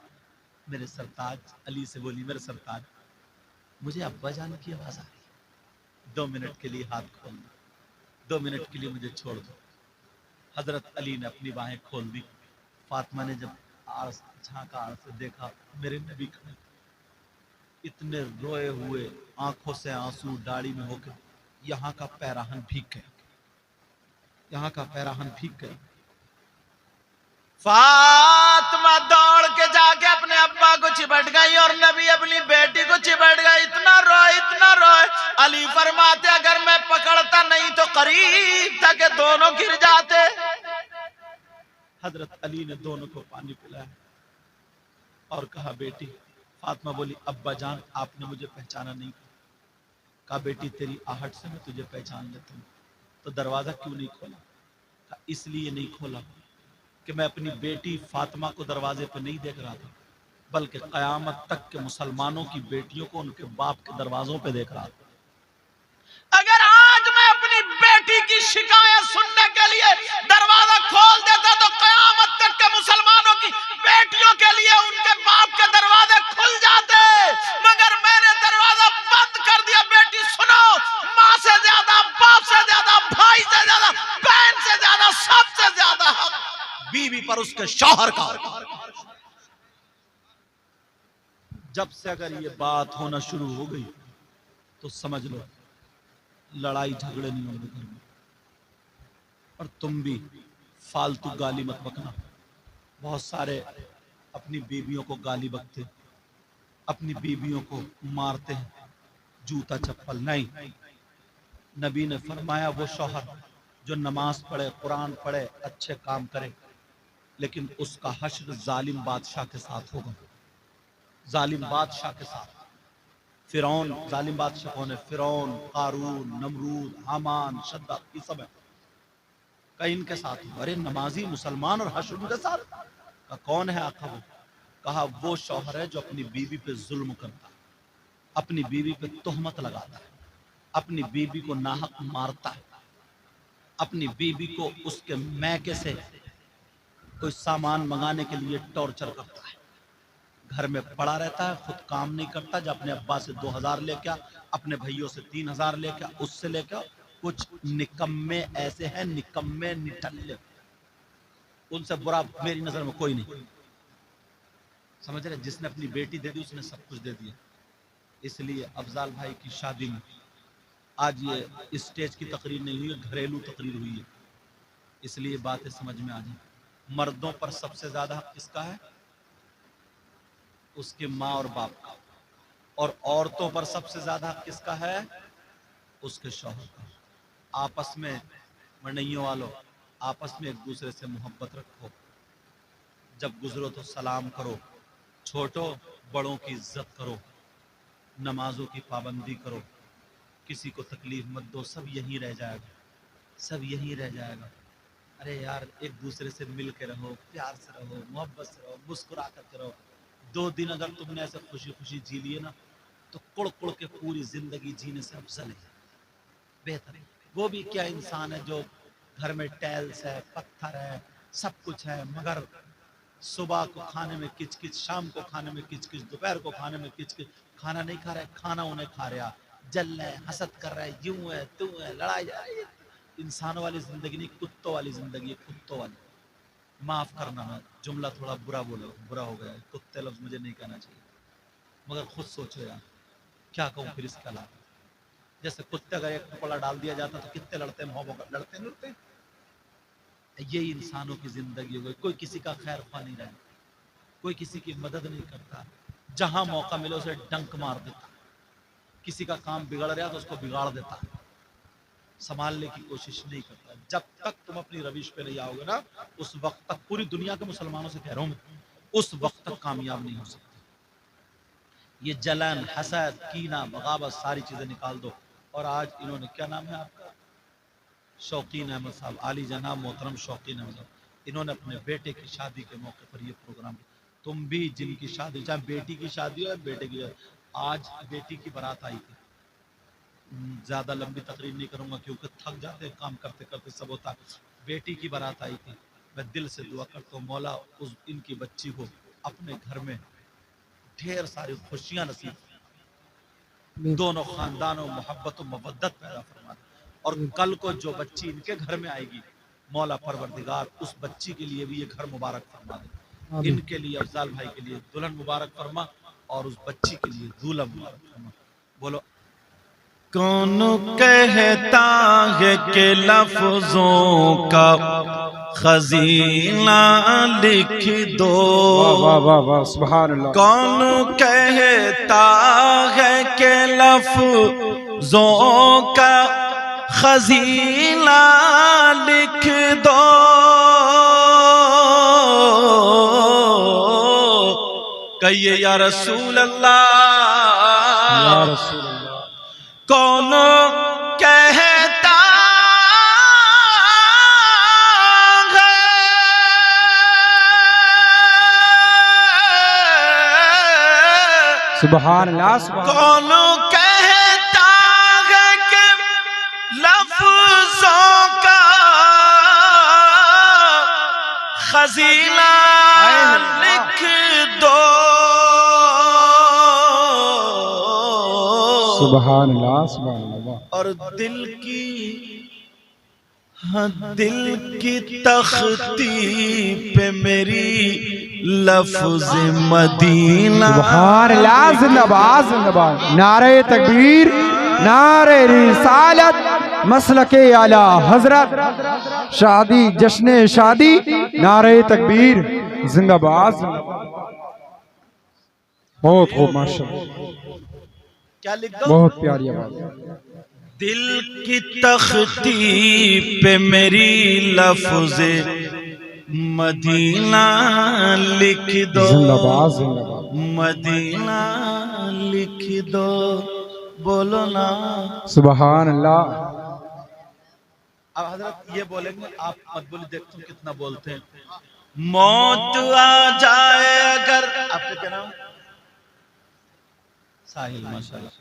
Speaker 1: मेरे सरताज, अली से बोली मेरे सरताज मुझे अब्बा जान की आवाज आ रही है, 2 मिनट के लिए हाथ खोल दो, 2 मिनट के लिए मुझे छोड़ दो। हजरत अली ने अपनी बाहें खोल दी। फातिमा ने जब झांका से देखा मेरे नबी खड़े, इतने रोए हुए, आंखों से आंसू दाढ़ी में होकर यहाँ का पैराहन भीग गया, यहाँ का पैराहन भीग गया। फातिमा दौड़ के जाके अपने अब्बा को चिपट गई और नबी अपनी बेटी को चिपट गई। इतना रोए। अली फरमाते अगर मैं पकड़ता नहीं तो करीब था कि दोनों गिर जाते। हजरत अली ने दोनों को पानी पिलाया और कहा बेटी फातिमा बोली, अब्बा जान आपने मुझे पहचाना नहीं। कहा बेटी तेरी आहट से मैं तुझे पहचान लेता हूँ। तो दरवाजा क्यों नहीं खोला? कहा इसलिए नहीं खोला कि मैं अपनी बेटी फातिमा को दरवाजे पर नहीं देख रहा था, बल्कि कयामत तक के मुसलमानों की बेटियों को उनके बाप के दरवाजों पे देख रहा था। अगर आज मैं अपनी बेटी की शिकायत सुनने के लिए दरवाजा खोल देता तो कयामत तक के मुसलमानों की बेटियों के लिए उनके बाप के दरवाजे खुल जाते, मगर मैंने दरवाजा बंद कर दिया। बेटी सुनो, माँ से ज्यादा, बाप से ज्यादा, भाई से ज्यादा, बहन से ज्यादा, सबसे ज्यादा हक बीवी पर उसके शौहर का। जब से अगर ये बात होना शुरू हो गई तो समझ लो लड़ाई झगड़े नहीं होंगे घर में। और तुम भी फालतू गाली मत बकना। बहुत सारे अपनी बीवियों को गाली बकते, अपनी बीवियों को मारते हैं, जूता चप्पल नहीं। नबी ने फरमाया वो शौहर जो नमाज पढ़े, कुरान पढ़े, अच्छे काम करे, लेकिन उसका हश्र जालिम बादशाह के साथ होगा। जालिम बादशाह के साथ। फिरौन, जालिम बादशाह कौन है? फिरौन, कारून, नमरूद, हामान, शद्दाद, ये सब है। कहीं इनके साथ हो। अरे नमाजी मुसलमान और हश्र उनके साथ। कहा कौन है आका वो? कहा वो शौहर है जो अपनी बीवी पे जुल्म करता है, अपनी बीवी पे तोहमत लगाता है, अपनी बीवी को नाहक मारता है, अपनी बीवी को उसके मैके से कोई सामान मंगाने के लिए टॉर्चर करता है, घर में पड़ा रहता है, खुद काम नहीं करता, जब अपने अब्बा से 2000 लेके आ, अपने भाइयों से 3000 लेके आ, उससे लेके आ। कुछ निकम्मे ऐसे हैं, निकम्मे निठल्ले, उनसे बुरा मेरी नजर में कोई नहीं। समझ रहे? जिसने अपनी बेटी दे दी उसने सब कुछ दे दिया। इसलिए अफजाल भाई की शादी में आज ये स्टेज की तकरीर नहीं हुई है, घरेलू तकरीर हुई है, इसलिए बातें समझ में आ जाए। मर्दों पर सबसे ज्यादा हक किसका है? उसके माँ और बाप का। और औरतों पर सबसे ज्यादा हक किसका है? उसके शौहर का। आपस में मरनइयों वालों, आपस में एक दूसरे से मोहब्बत रखो, जब गुजरो तो सलाम करो, छोटो बड़ों की इज्जत करो, नमाजों की पाबंदी करो, किसी को तकलीफ मत दो, सब यहीं रह जाएगा, सब यहीं रह जाएगा। अरे यार एक दूसरे से मिल के रहो, प्यार से रहो, मोहब्बत से रहो, मुस्कुरा करके रहो। 2 दिन अगर तुमने ऐसे खुशी खुशी जी लिए ना तो कुड़ कुड़ के पूरी जिंदगी जीने से अफजल है, बेहतर है। वो भी क्या इंसान है जो घर में टाइल्स है, पत्थर है, सब कुछ है, मगर सुबह को खाने में किचकिच, शाम को खाने में किचकिच, दोपहर को खाने में किचकिच, खाना नहीं खा रहा है, खाना उन्हें खा रहा, जल रहा है, हसद कर रहा है, यूं है तू है, लड़ाई जा रही है। इंसानों वाली जिंदगी नहीं, कुत्तों वाली जिंदगी है, कुत्तों वाली। माफ करना, मैं जुमला थोड़ा बुरा बोला, बुरा हो गया, कुत्ते लफ्ज मुझे नहीं कहना चाहिए, मगर खुद सोचो यार क्या कहूँ फिर इसके अलावा। जैसे कुत्ते अगर एक टुकड़ा डाल दिया जाता तो कितने लड़ते हैं, मोहब्बत लड़ते नहीं लड़ते। यही इंसानों की जिंदगी हो गई, कोई किसी का खैर ख्वाह नहीं रहा, कोई किसी की मदद नहीं करता, जहां मौका मिले उसे डंक मार देता, किसी का काम बिगड़ रहा तो उसको बिगाड़ देता, संभालने की कोशिश नहीं करता। जब तक तुम अपनी रविश पे नहीं आओगे ना, उस वक्त तक, पूरी दुनिया के मुसलमानों से कह रहा हूं मैं, उस वक्त तक कामयाब नहीं हो सकते। ये जलन, हसद, कीना, बगावत, सारी चीजें निकाल दो। और आज इन्होंने, क्या नाम है आपका? शौकीन अहमद साहब, आली जनाब मोहतरम शौकीन अहमद साहब, इन्होंने अपने बेटे की शादी के मौके पर ये प्रोग्राम। तुम भी जिनकी शादी, चाहे बेटी की शादी हो या बेटे की, आज बेटी की बारात आई थी। ज्यादा लंबी तकरीर नहीं करूंगा क्योंकि थक जाते हैं काम करते करते, सब होता। बेटी की बारात आई थी। मैं दिल से दुआ करता हूँ मौला उस इनकी बच्ची को अपने घर में ढेर सारी खुशियां नसीब, दोनों खानदानों मोहब्बत और मवद्दत पैदा फरमा। और कल को जो बच्ची इनके घर में आएगी, मौला परवरदिगार उस बच्ची के लिए भी ये घर मुबारक फरमा दे। इनके लिए, अफजाल भाई के लिए दुल्हन मुबारक फरमा और उस बच्ची के लिए दूल्हा मुबारक फरमा। बोलो। कौन कहता है कि लफ्जों का खजीना लिख दो,
Speaker 2: वाह वाह वाह, सुभान अल्लाह।
Speaker 1: कौन कहता है कि लफ्जों का खजीना लिख दो, कहिए या रसूल
Speaker 2: या
Speaker 1: अल्लाह,
Speaker 2: रसूल अल्लाह,
Speaker 1: कौन कहता है
Speaker 2: सुभान अल्लाह, सुभान
Speaker 1: कौन कहता है कि लफ्जों का खजीना लिख दो,
Speaker 2: सुभान अल्लाह, सुभान अल्लाह।
Speaker 1: और दिल की तख्ती पे मेरी लफ्ज मदीना।
Speaker 2: सुभान अल्लाह, जिंदाबाद जिंदाबाद। नारे तकबीर, नारे रिसालत, मसलके आला हजरत, शादी जश्न शादी, नारे तकबीर, जिंदाबाद जिंदाबाद। बहुत खूब माशाअल्लाह,
Speaker 1: क्या लिख दो?
Speaker 2: बहुत प्यारी आवाज।
Speaker 1: दिल की तख्ती पे मेरी लफ्ज मदीना लिख दो,
Speaker 2: जिंदाबाद जिंदाबाद।
Speaker 1: मदीना लिख दो, बोलो ना।
Speaker 2: सुभान अल्लाह।
Speaker 1: अब हजरत ये बोलेंगे, आप मत बोलिए, देखता हूँ कितना बोलते हैं। मौत आ जाए अगर, आपका क्या नाम? साहिल, माशाल्लाह,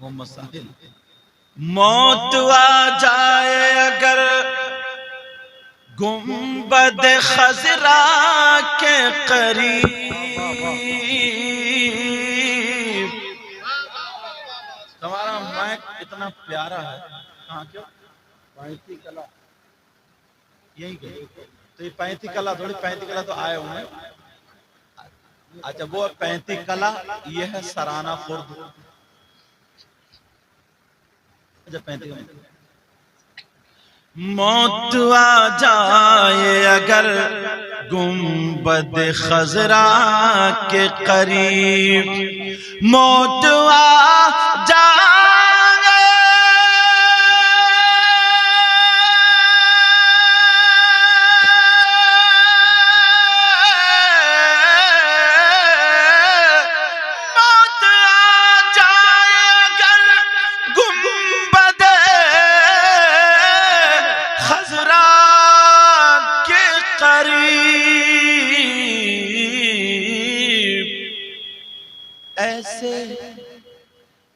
Speaker 1: मोहम्मद साहिल। मौत आ जाए अगर गुंबद खजरा के करीब, तुम्हारा माइक इतना प्यारा है, कहाँ क्यों? 35 कला, यही के तो ये 35 कला थोड़ी, 35 कला तो आए हुए हैं। अच्छा वो 35 कला, ये है सराना खुर्द। अच्छा 35 मौत आ जाए अगर गुंबद खजरा के करीब, मौत आ जाए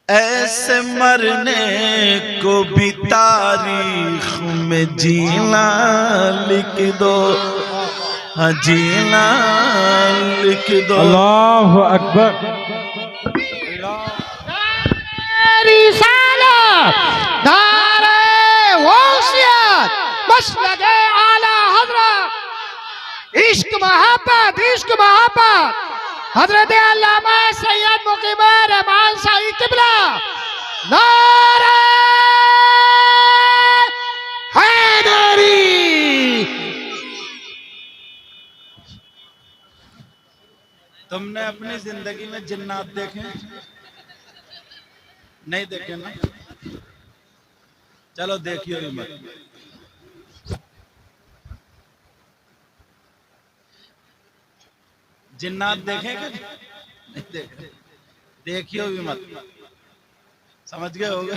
Speaker 1: ऐसे मरने को भी तारीख में जीना लिख दो, हाँ जीना लिख दो।
Speaker 2: अल्लाह अकबर।
Speaker 3: इश्क मोहब्बत, इश्क मोहब्बत, हजरत अल्लामा सैयद मुकीम रहमान शाही किबला, नारे हैदरी।
Speaker 1: तुमने अपनी जिंदगी में जिन्नात देखे? नहीं देखे ना? चलो देखियो भी मत। जिन्नात देखे क्या? नहीं देखे, देखियो भी मत। समझ गए होगे?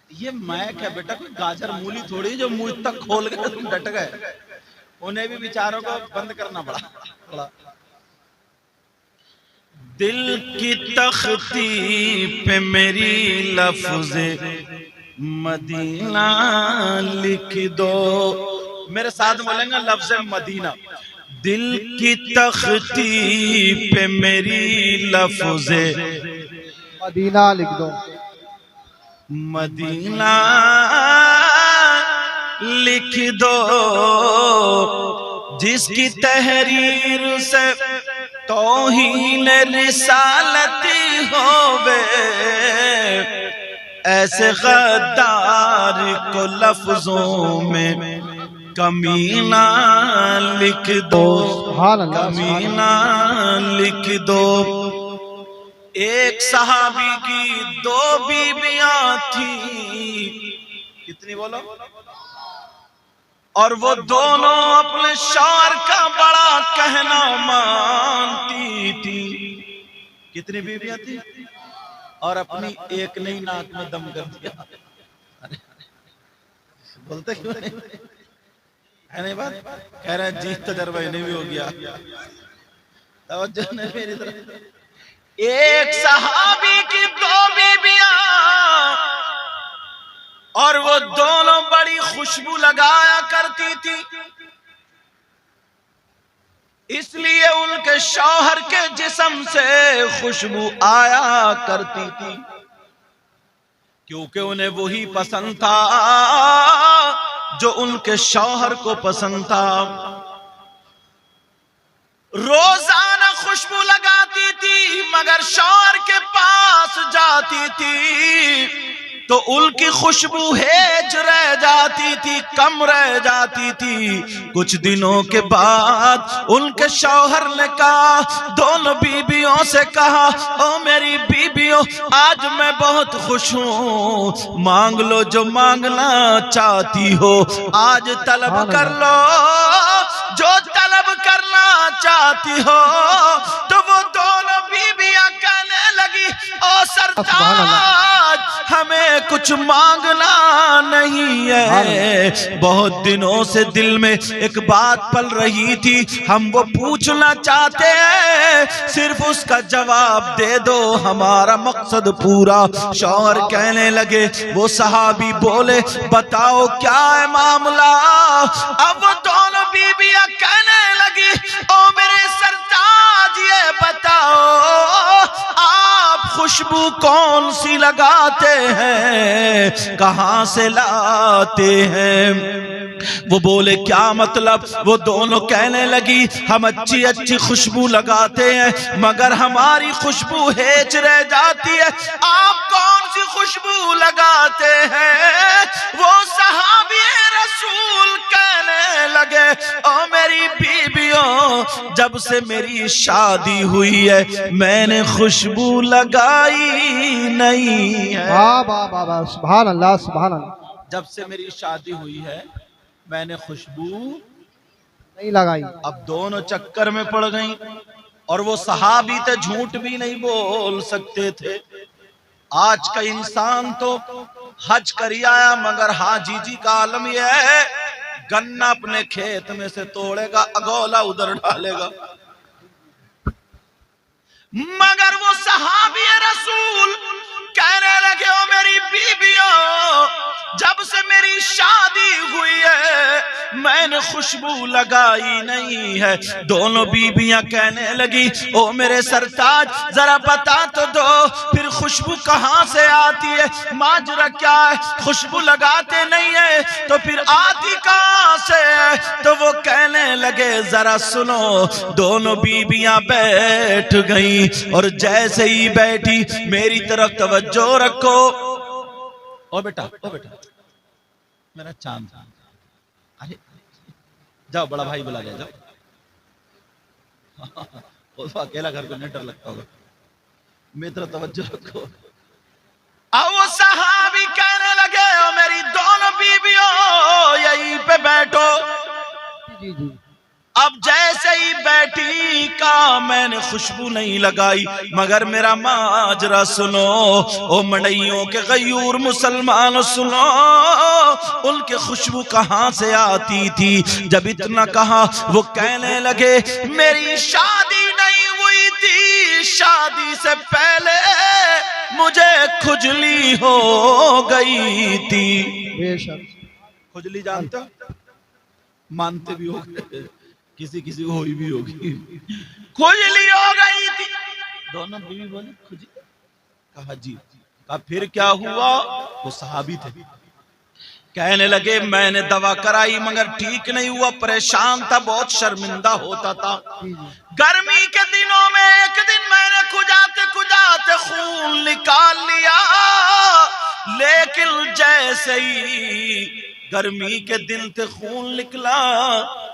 Speaker 1: ये मैक है बेटा, कोई गाजर मूली थोड़ी जो मुंह तक खोल गए तुम डट गए। उन्हें भी बेचारों को बंद करना पड़ा। दिल की तख्ती पे मेरी लफ्ज मदीना लिख दो, मेरे साथ बोलेंगे लफ्ज मदीना। दिल की तख्ती पे मेरी लफ्ज
Speaker 3: मदीना लिख दो,
Speaker 1: मदीना लिख दो, जिसकी तहरीर से तौहीन रिसालती होवे, ऐसे गद्दार को लफ्जों में कमीना लिख दो, कमीना लिख दो। एक सहाबी की 2 बीवियां थी, कितनी बोलो? और वो दोनों अपने शौहर का बड़ा कहना मानती थी। कितनी बीवियां थी और अपनी एक नई नाक में दम कर दिया। बोलते क्यों नहीं है? नहीं बात कह रहे हैं, जीत तजर्बा इन्हें भी हो गया। तवज्जो नहीं मेरी तरफ। एक सहाबी की दो बीबियां और वो दोनों बड़ी खुशबू लगाया करती थी, इसलिए उनके शौहर के जिस्म से खुशबू आया करती थी, क्योंकि उन्हें वही पसंद था जो उनके शौहर को पसंद था। रोजाना खुशबू लगाती थी, मगर शौहर के पास जाती थी तो उनकी खुशबू हेज रह जाती थी, कम रह जाती थी। कुछ दिनों के बाद उनके शौहर ने कहा, दोनों बीबियों से कहा, ओ मेरी बीबियों, आज मैं बहुत खुश हूँ, मांग लो जो मांगना चाहती हो, आज तलब कर लो जो तलब करना चाहती हो। तो वो दोनों बीबियां कहने लगी, ओ सरताज, हमें कुछ मांगना नहीं है, बहुत दिनों से दिल में एक बात पल रही थी, हम वो पूछना चाहते हैं, सिर्फ उसका जवाब दे दो, हमारा मकसद पूरा। शौहर कहने लगे, वो सहाबी बोले, बताओ क्या है मामला। अब वो दोनों बीबियां कहने लगी, ओ मेरे सरताज, ये बताओ आप खुशबू कौन सी लगाते हैं, कहां से लाते हैं। वो बोले, क्या मतलब? वो दोनों कहने लगी, हम अच्छी अच्छी खुशबू लगाते हैं, मगर हमारी खुशबू हेच रह जाती है, आप कौन सी खुशबू लगाते हैं? वो सहाबी रसूल कहने लगे, ओ मेरी बीबियों, जब से मेरी शादी हुई है मैंने खुशबू लगाई नहीं है।
Speaker 3: वाह वाह वाह वाह, सुभान अल्लाह सुभान अल्लाह।
Speaker 1: जब से मेरी शादी हुई है मैंने खुशबू
Speaker 3: नहीं लगाई।
Speaker 1: अब दोनों चक्कर में पड़ गई, और वो सहाबी थे, झूठ भी नहीं बोल सकते थे। आज का इंसान तो हज कर आया, मगर हाजी जी का आलम यह है, गन्ना अपने खेत में से तोड़ेगा, अगोला उधर डालेगा। मगर वो सहाबी रसूल कहने लगे, ओ मेरी बीबियों, जब से मेरी शादी हुई है मैंने खुशबू लगाई नहीं है। दोनों बीबियां कहने लगी, ओ मेरे सरताज, जरा बता तो दो, फिर खुशबू कहां से आती है, माजरा क्या है, खुशबू लगाते नहीं है तो फिर आती कहां से है? तो वो कहने लगे, जरा सुनो। दोनों बीबियां बैठ गई, और जैसे ही बैठी, मेरी तरफ तवज्जो रखो। ओ बेटा मेरा चांद, अरे जाओ बड़ा भाई बुला ले, जाओ। तो अकेला घर को नहीं डर लगता होगा, मित्र तवज्जो रखो। अब वो सहाबी कहने लगे, ओ मेरी दोनों बीबियों, यहीं पे बैठो।
Speaker 3: जी जी।
Speaker 1: अब जैसे ही बैठी का मैंने खुशबू नहीं लगाई, मगर मेरा माजरा सुनो, ओ मड़इयों के गयूर मुसलमान सुनो, उनके खुशबू कहां से आती थी। जब इतना कहा, वो कहने लगे, मेरी शादी नहीं हुई थी, शादी से पहले मुझे खुजली हो गई थी।
Speaker 3: बेशक।
Speaker 1: खुजली जानते हो? मानते भी हो, किसी किसी को हुई भी होगी। खुजली हो गई थी। दोनों बीवी बोले, खुजली? कहा जी। कहा फिर क्या हुआ? वो सहाबी थे। कहने लगे, मैंने दवा कराई मगर ठीक नहीं हुआ, परेशान था, बहुत शर्मिंदा होता था। गर्मी के दिनों में एक दिन मैंने खुजाते खुजाते खून निकाल लिया, लेकिन जैसे ही गर्मी के दिन थे खून निकला,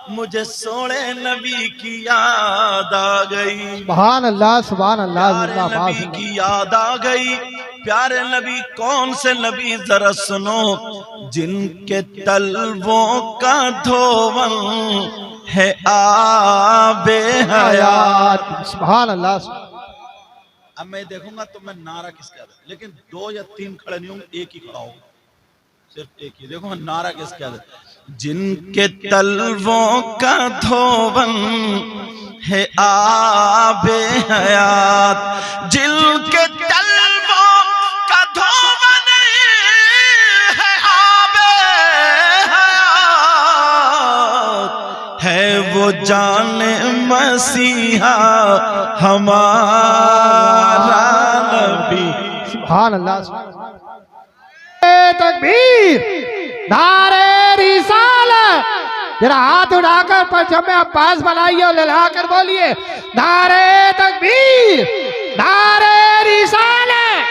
Speaker 1: मुझे सोने नबी की याद आ गई।
Speaker 3: सुभान अल्लाह सुभान अल्लाह।
Speaker 1: नबी की याद आ गई। प्यारे नबी कौन से नबी जरा सुनो, जिनके तलवों का धोवन है आबे हयात।
Speaker 3: सुभान अल्लाह।
Speaker 1: अब मैं देखूंगा तो मैं नारा किसका है, लेकिन 2 या 3 खड़े नहीं होंगे, एक ही खड़ा होगा, सिर्फ एक ही। देखो नारा किसका है, जिनके तलवों का धोवन है आबे हयात, जिनके तलवों का धोवन है आबे हयात, है वो जाने मसीहा हमारा नबी।
Speaker 3: सुभान अल्लाह। तकबीर, नारे रिसालत। जरा हाथ उठाकर परचम में अब्बास बनाइए और लहराकर बोलिए नारे तकबीर, नारे रिसालत,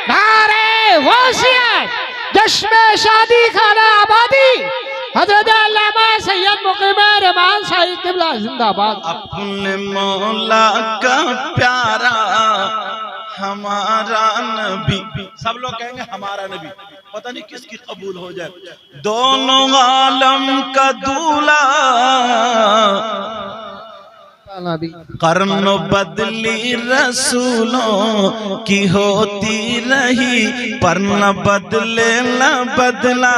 Speaker 3: नारे वसीयत, जश्न शादी खाना आबादी, हजरत अल्लामा सैयद मुकीम रहमान साहिब किबला जिंदाबाद।
Speaker 1: अपने मौला का प्यारा हमारा नबी, सब लोग कहेंगे हमारा नबी, पता नहीं किसकी कबूल हो जाए। दोनों आलम का दूल्हा, कर्न बदली रसूलों की होती रही, पर न बदले न बदला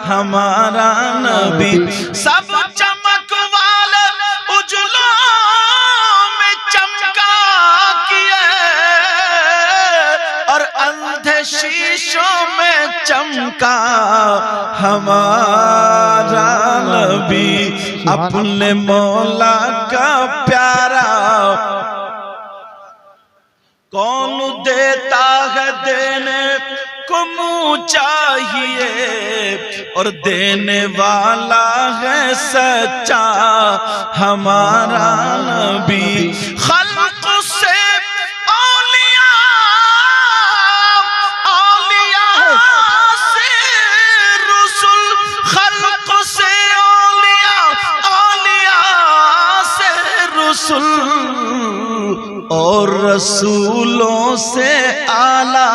Speaker 1: हमारा नबी। सब चमक वाले उजलों में चमका किए, और अंधे शीशों में चमका हमारा नबी। अपने मौला का प्यारा कौन देता है, देने को मुँह चाहिए, और देने वाला है सच्चा हमारा नबी। खल्क से औलिया, औलिया से रसूल, खल्क से औलिया, औलिया से रसूल, और रसूलों से आला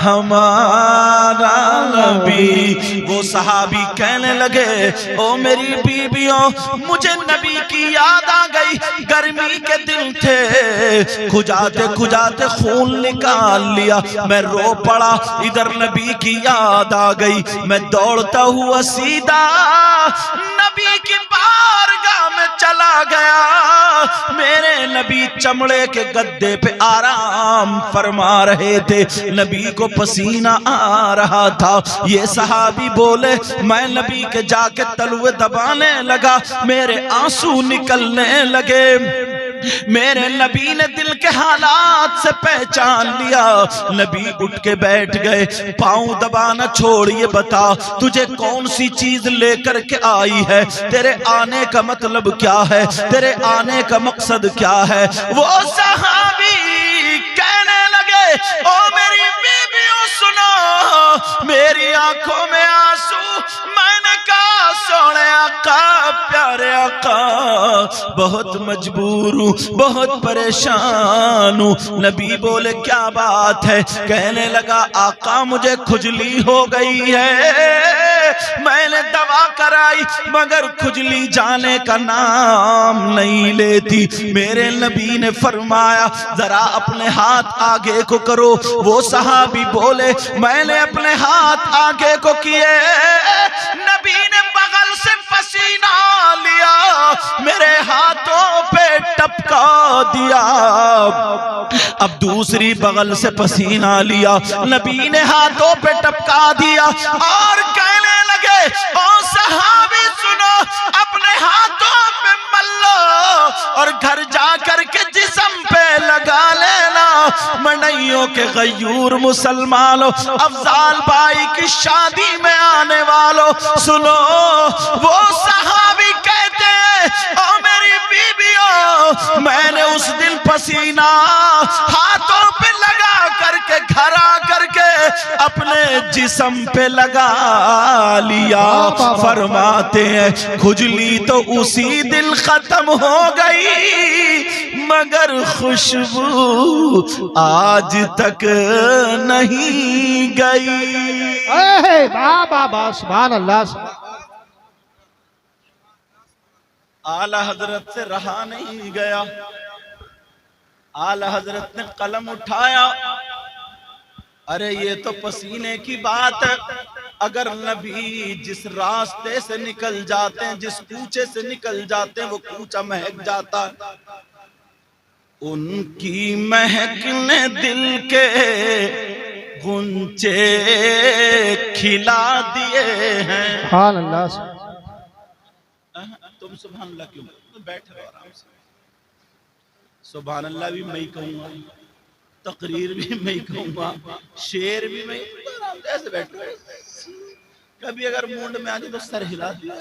Speaker 1: हमारा नबी। वो सहाबी कहने लगे, ओ मेरी बीबियों, मुझे नबी की याद आ गई। गर्मी के दिन थे, खुजाते खुजाते खून निकाल लिया, मैं रो पड़ा, इधर नबी की याद आ गई। मैं दौड़ता हुआ सीधा नबी की बारगाह में चला गया। मेरे नबी चमड़े के गद्दे पे आराम फरमा रहे थे, नबी को पसीना आ रहा था। ये सहाबी बोले, मैं नबी के जाके तलवे दबाने लगा, मेरे आंसू निकलने लगे। मेरे नबी ने दिल के हालात से पहचान लिया। नबी उठ के बैठ गए, पांव दबाना छोड़, ये बता तुझे कौन सी चीज लेकर के आई है, तेरे आने का मतलब क्या है, तेरे आने का मकसद क्या है। वो सहाबी कहने लगे, ओ मेरी बीबियों सुनो, मेरी आंखों में आंसू। मैंने कहा, सोने आका, प्यारे आका, बहुत मजबूर हूँ, बहुत परेशान हूँ। नबी बोले, क्या बात है। कहने लगा, आका मुझे खुजली हो गई है, मैंने दवा कराई मगर खुजली जाने का नाम नहीं लेती। मेरे नबी ने फरमाया, जरा अपने हाथ आगे को करो। वो सहाबी बोले, मैंने अपने हाथ आगे को किए, नबी ने बगल से पसीना लिया, मेरे हाथों पे टपका दिया। अब दूसरी बगल से पसीना लिया, नबी ने हाथों पे टपका दिया और कहने लगे, ओ सहाबी सुनो, अपने हाथों पे मल लो और घर जा करके जिस्म पे लगा लेना। मनइयों के गयूर मुसलमानों, अफजाल भाई की शादी में आने वालों, सुनो, वो सहाबी कहते हैं, ओ मेरी बीबियों, मैंने उस दिन पसीना हाथों पे लगा करके घर आ करके अपने जिस्म पे लगा लिया, फरमाते हैं खुजली तो उसी दिल खत्म हो गई, मगर खुशबू आज तक नहीं गई।
Speaker 3: वाह सुभान अल्लाह।
Speaker 1: आला हजरत से रहा नहीं गया, आला हजरत ने कलम उठाया, अरे ये तो पसीने की बात है, अगर नबी जिस रास्ते से निकल जाते हैं, जिस कूचे से निकल जाते हैं, वो कूचा महक जाता है। उनकी महक ने दिल के गुंचे खिला दिए हैं।
Speaker 3: सुभान अल्लाह।
Speaker 1: तुम सुभान अल्लाह क्यों बैठे रहो आराम से। सुभान अल्लाह भी मैं ही कहूंगा, तकरीर भी मैं ही कहूंगा, शेर भी मैं आराम से ऐसे बैठो। कभी अगर मूड में आ जाए तो सर हिला दिया,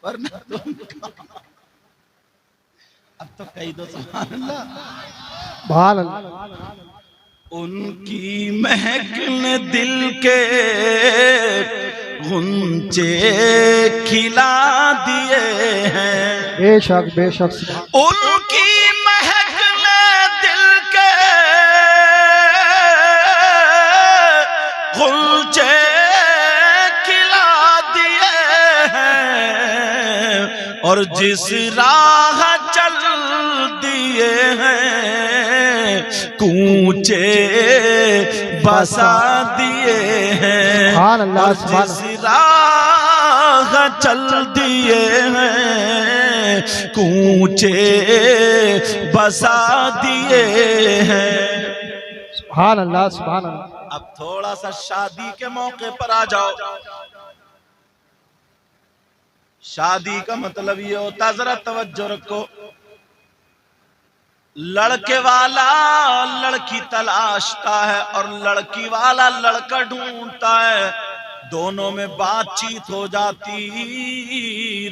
Speaker 1: वरना तुम अब तो कही दो सुभान अल्लाह।
Speaker 3: सुभान अल्लाह।
Speaker 1: उनकी महक ने दिल के गुंचे खिला दिए हैं।
Speaker 3: बेशक बेशक।
Speaker 1: उनकी महक ने दिल के गुंचे खिला दिए हैं, और जिस राह चल दिए हैं, कूचे बसा दिए हैं। और जिस राह चल दिए हैं, कूचे बसा दिए हैं।
Speaker 3: सुभान अल्लाह सुभान अल्लाह।
Speaker 1: अब थोड़ा सा शादी के मौके पर आ जाओ। शादी का मतलब ये होता, जरा तवज्जो रखो, लड़के वाला लड़की तलाशता है और लड़की वाला लड़का ढूंढता है, दोनों में बातचीत हो जाती,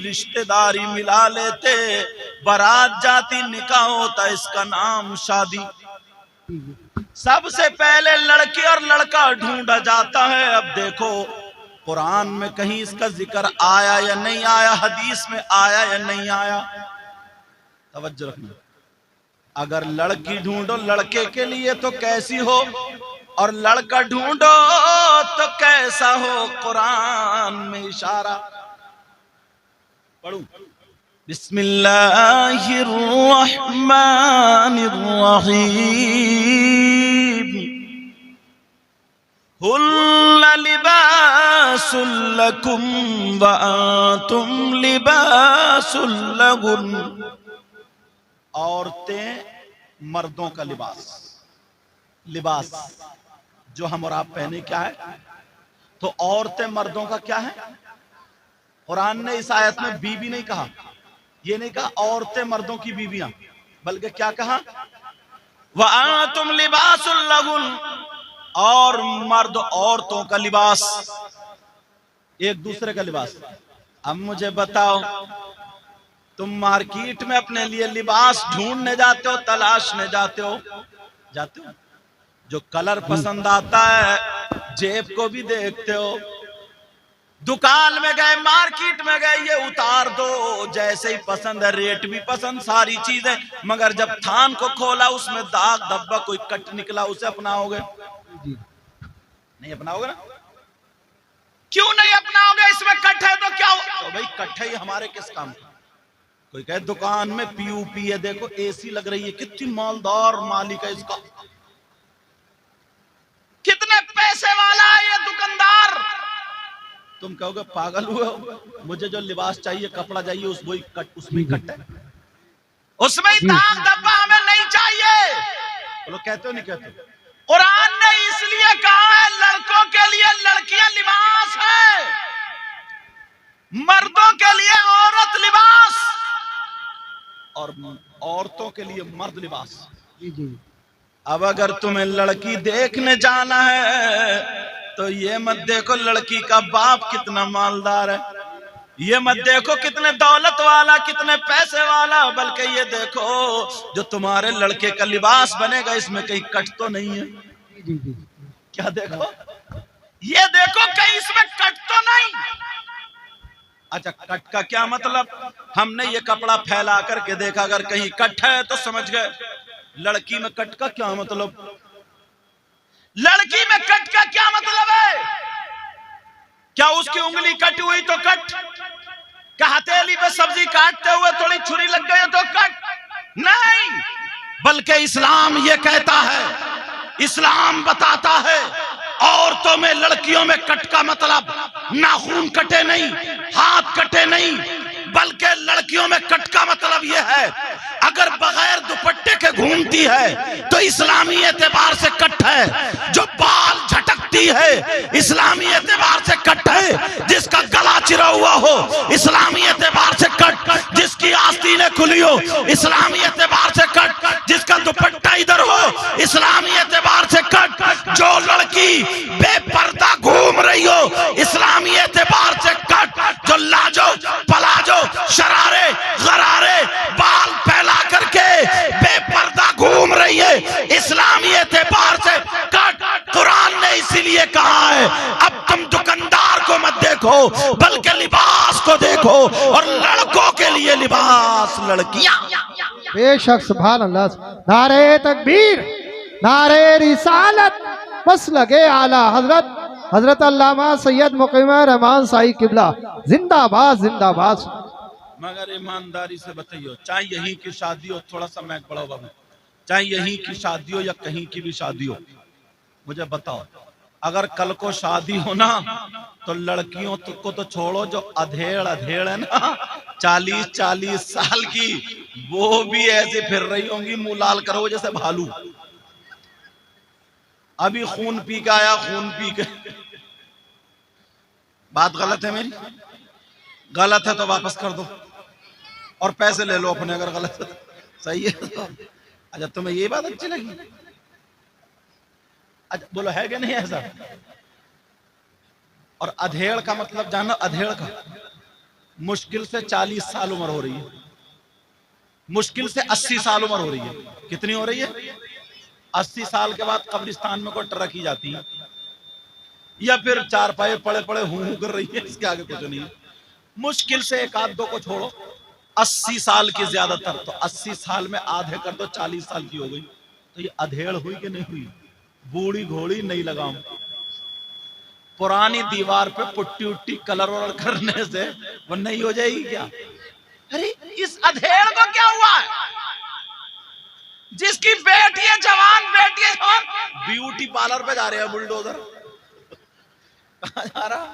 Speaker 1: रिश्तेदारी मिला लेते, बारात जाती, निकाह होता, इसका नाम शादी। सबसे पहले लड़की और लड़का ढूंढा जाता है। अब देखो कुरान में कहीं इसका जिक्र आया या नहीं आया, हदीस में आया या नहीं आया, तवज्जो रखना। अगर लड़की ढूंढो लड़के के लिए तो कैसी हो, और लड़का ढूंढो तो कैसा हो, कुरान में इशारा पढ़ूं। बिस्मिल्लाहिर्रहमानिर्रहीम। हुल्ना लिबासुल लकुम व अंतुम लिबासुल लहुन। औरतें मर्दों का लिबास, लिबास जो हम और आप पहने क्या है, तो औरतें मर्दों का क्या है। कुरान ने इस आयत में बीवी नहीं कहा, ये नहीं कहा औरतें मर्दों की बीवियां, बल्कि क्या कहा, व अंतुम लिबासुल लहुन, और मर्द औरतों का लिबास, एक दूसरे का लिबास। अब मुझे बताओ, तुम मार्केट में अपने लिए लिबास ढूंढने जाते हो, तलाशने जाते हो, जो कलर पसंद आता है, जेब को भी देखते हो, दुकान में गए, मार्केट में गए, ये उतार दो, जैसे ही पसंद है, रेट भी पसंद, सारी चीजें, मगर जब थान को खोला, उसमें दाग धब्बा कोई कट निकला, उसे अपनाओगे? नहीं अपनाओगे ना? क्यों नहीं अपनाओगे? इसमें कट है तो क्या हो? तो भाई कट है हमारे किस काम का? कोई कहे दुकान में पीयूपी है, देखो एसी लग रही है, कितनी मालदार मालिक है इसका, कितने पैसे वाला है ये दुकानदार। तुम कहोगे पागल हुए हो, मुझे जो लिबास चाहिए, कपड़ा चाहिए, उसमें ही कट है, उसमें ही दाग धब्बा हमें नहीं चाहिए। बोलो कहते हो नहीं कहते? कुरान ने इसलिए कहा है लड़कों के लिए लड़कियां लिबास है, मर्दों के लिए औरत लिबास, और औरतों के लिए मर्द लिबास। अब अगर तुम्हें लड़की देखने जाना है तो ये मत देखो लड़की का बाप कितना मालदार है, ये मत देखो कितने दौलत वाला, कितने पैसे वाला, बल्कि ये देखो जो तुम्हारे लड़के का लिबास बनेगा, इसमें कहीं कट तो नहीं है। क्या देखो? ये देखो कहीं इसमें कट तो नहीं। अच्छा, कट का क्या मतलब? हमने ये कपड़ा फैला करके देखा, अगर कहीं कट है तो समझ गए। लड़की में कट का क्या मतलब? लड़की में कट का क्या मतलब है? क्या उसकी उंगली कटी हुई तो कट? क्या हथेली पे सब्जी काटते हुए थोड़ी छुरी लग गई तो कट? नहीं, बल्कि इस्लाम ये कहता है, इस्लाम बताता है औरतों में, लड़कियों में कट का मतलब नाखून कटे नहीं, हाथ कटे नहीं, बल्कि लड़कियों में कट का मतलब यह है, अगर बगैर दुपट्टे के घूमती है तो इस्लामी एतबार से कट है। जो बाल झटकती है इस्लामी एतबार से कट है। जिसका गला चिरा हुआ हो इस्लामी एतबार से कट। जिसकी आस्तीनें खुली हो इस्लामी एतबार से कट। जिसका दुपट्टा इधर हो इस्लामी एतबार से कट। जो लड़की बेपर्दा घूम रही हो इस्लामी एतबार से कट। जो लाजो पलाजो शरारे गरारे बाल फैला करके बेपर्दा घूम रही है इस्लामी एतबार से कट। कुरान ने इसीलिए कहा है, अब तुम दुकानदार को मत देखो बल्कि लिबास को देखो, और लड़कों के लिए लिबास लड़कियां।
Speaker 3: बेशक सुभान अल्लाह। नारे तकबीर, नारे रिसालत, बस लगे आला हजरत हजरत अल्लामा सैयद मुकीम रहमान साई किबला जिंदाबाद जिंदाबाद।
Speaker 1: मगर ईमानदारी से बताइए, चाहे यहीं की शादी हो, थोड़ा सा मैक बढ़ाओ बाबू, चाहे यहीं की शादी हो या कहीं की भी शादी हो, मुझे बताओ, अगर कल को शादी हो ना तो लड़कियों को तो छोड़ो, जो अधेड़ अधेड़ है ना 40-40 साल की, वो भी ऐसे फिर रही होंगी मुंह लाल करो जैसे भालू। अभी खून पी के आया, खून पी के। बात गलत है मेरी? गलत है तो वापस कर दो और पैसे ले लो अपने, अगर गलत है तो सही है तो। अच्छा, तुम्हें ये बात अच्छी लगी? अच्छा बोलो, है कि नहीं ऐसा? और अधेड़ का मतलब जानो? अधेड़ का मुश्किल से 40 साल उम्र हो रही है, मुश्किल से 80 साल उम्र हो रही है। कितनी हो रही है? 80 साल के बाद कब्रिस्तान में कोई रखी जाती है, या फिर चारपाई पड़े पड़े हूं कर रही है, इसके आगे कुछ नहीं है। मुश्किल से एक आध दो को छोड़ो 80 साल की ज्यादातर, तो 80 साल में आधे कर दो 40 साल की हो गई, तो ये अधेड़ हुई कि नहीं हुई? बूढ़ी घोड़ी नहीं लगाऊं। पुरानी दीवार पे पुट्टी उट्टी कलर वलर करने से वो नहीं हो जाएगी क्या? अरे इस अधेड़ को क्या हुआ है? जिसकी बेटी है, जवान बेटी है, ब्यूटी पार्लर पे जा रहे हैं बुलडोजर। कहां जा रहा?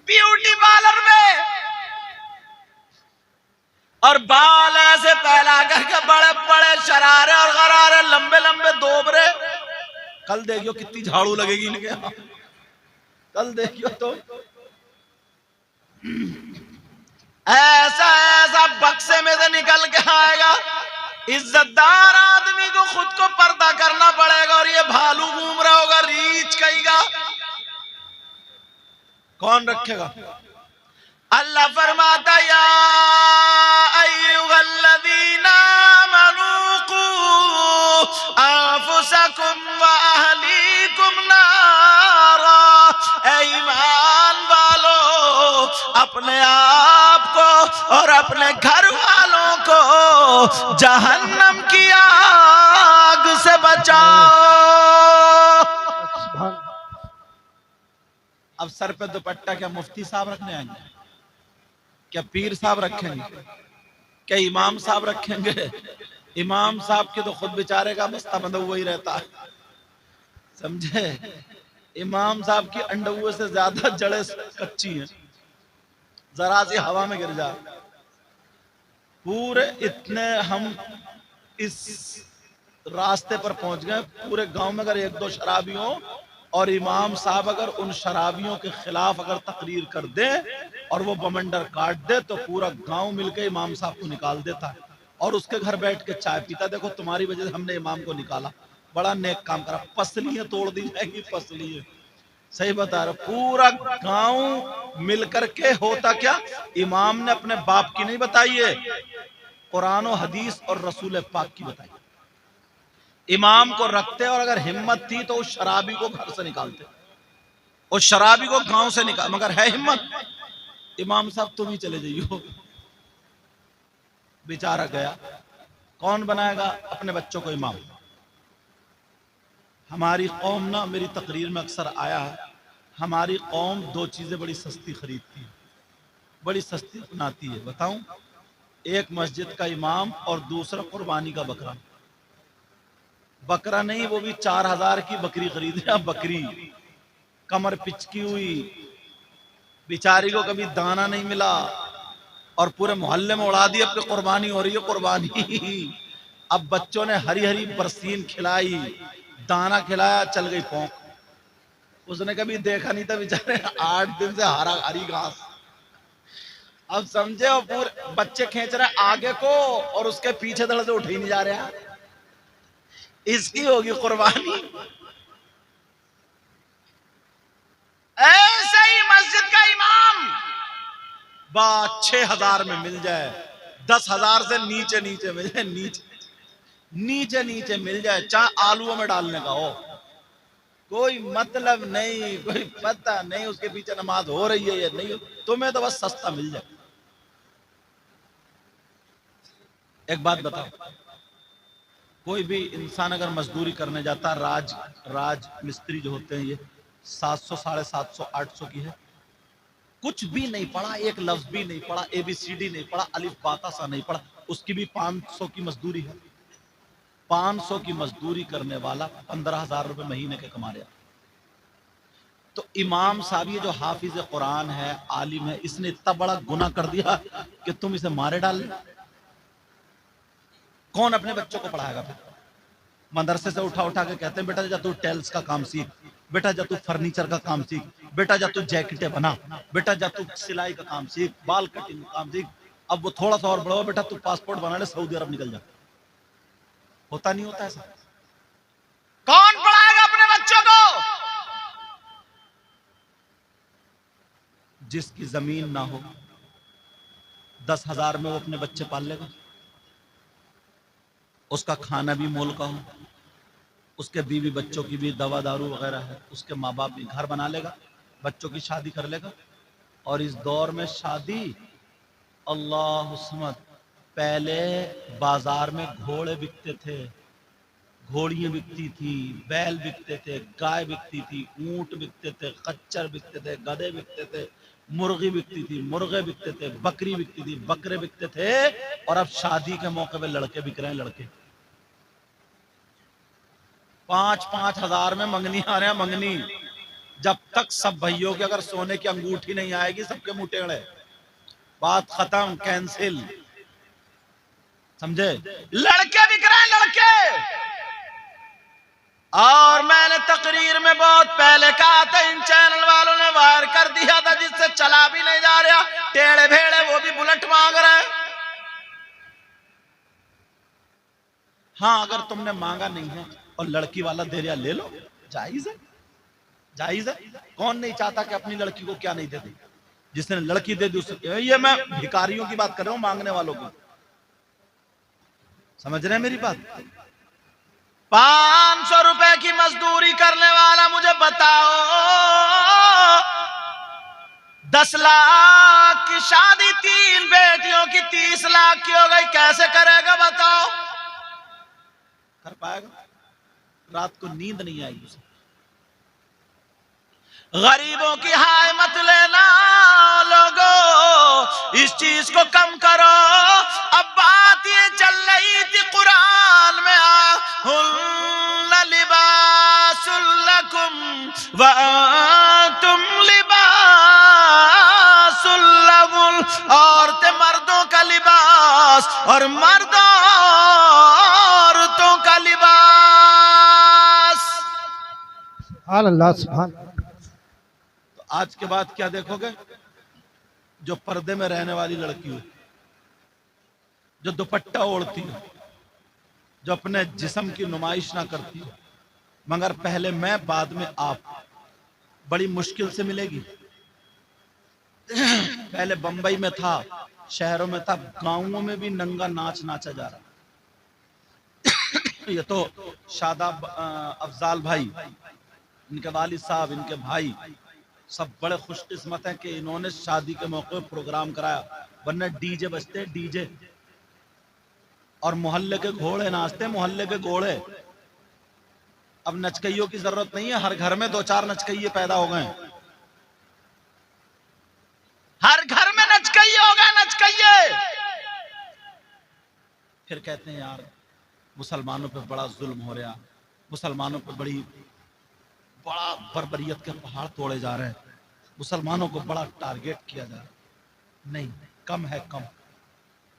Speaker 1: ब्यूटी पार्लर में, और बाल ऐसे फैला करके बड़े बड़े शरारे और गरारे लंबे लंबे दोबरे। कल देखियो कितनी झाड़ू लगेगी इनके यहाँ, कल देखियो तो ऐसा ऐसा बक्से में से निकल के आएगा। इज्जतदार आदमी को खुद को पर्दा करना पड़ेगा, और ये भालू घूम रहा होगा रीछ कहेगा, कौन रखेगा? अल्लाह फरमाता, या अय्युहल्लज़ीना आमनू कू अंफुसकुम व अहलीकुम नारा। ऐ ईमान वालों, अपने आप को और अपने घर वालों को जहन्नम की आग से बचाओ। अब सर पे दुपट्टा क्या मुफ्ती साहब रखने आएंगे? क्या पीर साहब रखेंगे? क्या इमाम साहब रखेंगे? इमाम साहब के तो खुद बेचारे का बस्ता बंधा हुआ ही रहता है, समझे? इमाम साहब की अंडुए से ज्यादा जड़ें कच्ची हैं, जरा सी हवा में गिर जाए। पूरे इतने हम इस रास्ते पर पहुंच गए, पूरे गांव में अगर एक दो शराबी हो और इमाम साहब अगर उन शराबियों के खिलाफ अगर तकरीर कर दे और वो बमंडर काट दे, तो पूरा गांव मिलकर इमाम साहब को निकाल देता है और उसके घर बैठ के चाय पीता। देखो तुम्हारी वजह से हमने इमाम को निकाला, बड़ा नेक काम करा। पसलियां तोड़ दी जाएगी, पसलियां। सही बता रहा, पूरा गांव मिलकर के होता क्या, इमाम ने अपने बाप की नहीं बताई है, कुरान और हदीस और रसूल पाक की बताई। इमाम को रखते और अगर हिम्मत थी तो उस शराबी को घर से निकालते। और शराबी को गांव से निकाल, मगर है हिम्मत, इमाम साहब तुम ही चले जाइयो। बेचारा गया। कौन बनाएगा अपने बच्चों को इमाम? हमारी कौम ना, मेरी तकरीर में अक्सर आया है, हमारी कौम दो चीजें बड़ी सस्ती खरीदती है, बड़ी सस्ती बनाती है। बताऊं, एक मस्जिद का इमाम और दूसरा कुर्बानी का बकरा। बकरा नहीं, वो भी 4000 की बकरी खरीद रहा, बकरी कमर पिचकी हुई, बेचारी को कभी दाना नहीं मिला और पूरे मोहल्ले में उड़ा दी अब कि कुर्बानी हो रही है, कुर्बानी। अब बच्चों ने हरी हरी बरसीन खिलाई, दाना खिलाया, चल गई पौंक। उसने कभी देखा नहीं था बेचारे 8 दिन से हरा हरी घास। अब समझे, और पूरे बच्चे खींच रहे आगे को और उसके पीछे धड़ से उठ ही नहीं जा रहा। इसकी होगी कुर्बानी। ऐसे ही मस्जिद का इमाम बात 6000 में मिल जाए, 10,000 से नीचे नीचे मिल जाए, नीचे नीचे मिल जाए, चाहे आलूओं में डालने का हो, कोई मतलब नहीं, कोई पता नहीं उसके पीछे नमाज हो रही है या नहीं, तुम्हें तो बस सस्ता मिल जाए। एक बात बताओ, कोई भी इंसान अगर मजदूरी करने जाता, राज मिस्त्री जो होते हैं, ये 700, 750, 800 की है, कुछ भी नहीं पढ़ा, एक लफ्ज भी नहीं पढ़ा, ABCD नहीं पढ़ा, अलिफ बाता सा नहीं पढ़ा, उसकी भी 500 की मजदूरी है। 500 की मजदूरी करने वाला 15,000 रुपए महीने के कमा रहा। तो इमाम साहब ये जो हाफिज कुरान है, आलिम है, इसने इतना बड़ा गुनाह कर दिया कि तुम इसे मारे डाल। कौन अपने बच्चों को पढ़ाएगा? फिर मदरसे से उठा उठा के कहते हैं बेटा जा तू टेल्स का काम सीख, बेटा जा तू फर्नीचर का काम सीख, बेटा जा तू जैकेटें बना, बेटा जा तू सिलाई का काम सीख, बाल कटिंग का काम सीख। अब वो थोड़ा सा और बड़ा हो, बेटा तू पासपोर्ट बना ले, सऊदी अरब निकल जा। होता नहीं होता ऐसा? कौन पढ़ाएगा अपने बच्चों को? जिसकी जमीन ना हो, 10,000 में वो अपने बच्चे पाल लेगा, उसका खाना भी मोल का हो, उसके बीवी बच्चों की भी दवा दारू वगैरह है, उसके माँ बाप भी घर बना लेगा, बच्चों की शादी कर लेगा। और इस दौर में शादी, अल्लाह समद, पहले बाजार में घोड़े बिकते थे, घोड़ियां बिकती थी, बैल बिकते थे, गाय बिकती थी, ऊंट बिकते थे, खच्चर बिकते थे, गधे बिकते थे, मुर्गी बिकती थी, मुर्गे बिकते थे, बकरी बिकती थी, बकरे बिकते थे। और अब शादी के मौके पे लड़के बिक रहे हैं, लड़के 5-5 हजार में मंगनी आ रहे हैं, मंगनी। जब तक सब भाइयों के अगर सोने की अंगूठी नहीं आएगी, सबके मुंह टेढ़े, बात खत्म, कैंसिल। समझे? लड़के बिक रहे हैं, लड़के। और मैंने तकरीर में बहुत पहले कहा था, इन चैनल वालों ने वायर कर दिया था, जिससे चला भी नहीं जा रहा, टेढ़े भेड़े वो भी बुलेट मांग रहे हैं। हाँ, अगर तुमने मांगा नहीं है और लड़की वाला दे रहा, ले लो, जायज है, जायज है। कौन नहीं चाहता कि अपनी लड़की को क्या नहीं दे दी? जिसने लड़की दे दी उससे, ये मैं भिखारियों की बात कर रहा हूं, मांगने वालों की। समझ रहे हैं मेरी बात? 500 रुपए की मजदूरी करने वाला मुझे बताओ, 10 लाख की शादी, 3 बेटियों की 30 लाख की हो गई, कैसे करेगा बताओ? कर पाएगा? रात को नींद नहीं आएगी उसे। गरीबों की हाय मत लेना लोगों, इस चीज को कम करो। अब बात ये चल रही थी कुरान में, हुन्ना लिबासुल लकुम व अंतुम लिबासुल लहुन। औरतें मर्दों का लिबास और मर्द औरतों का लिबास।
Speaker 3: सुभान अल्लाह, सुभान।
Speaker 1: आज के बाद क्या देखोगे? जो पर्दे में रहने वाली लड़की हो, जो दुपट्टा ओढ़ती हो, जो अपने जिस्म की नुमाइश ना करती हो, मगर पहले मैं बाद में आप, बड़ी मुश्किल से मिलेगी। पहले बंबई में था, शहरों में था, गांवों में भी नंगा नाच नाचा जा रहा। ये तो शादाब अफजाल भाई, इनके वालिद साहब, इनके भाई सब बड़े खुशकिस्मत हैं कि इन्होंने शादी के मौके पर प्रोग्राम कराया, वरना डीजे बजते डीजे और मोहल्ले के घोड़े नाचते, मोहल्ले के घोड़े। अब नचकइयों की जरूरत नहीं है, हर घर में 2-4 नचकइये पैदा हो गए, हर घर में नचकइये हो गए, नचकइये। फिर कहते हैं यार मुसलमानों पे बड़ा जुल्म हो रहा, मुसलमानों पे बड़ा बर्बरियत के पहाड़ तोड़े जा रहे हैं, मुसलमानों को बड़ा टारगेट किया जा रहा है। नहीं, कम है, कम।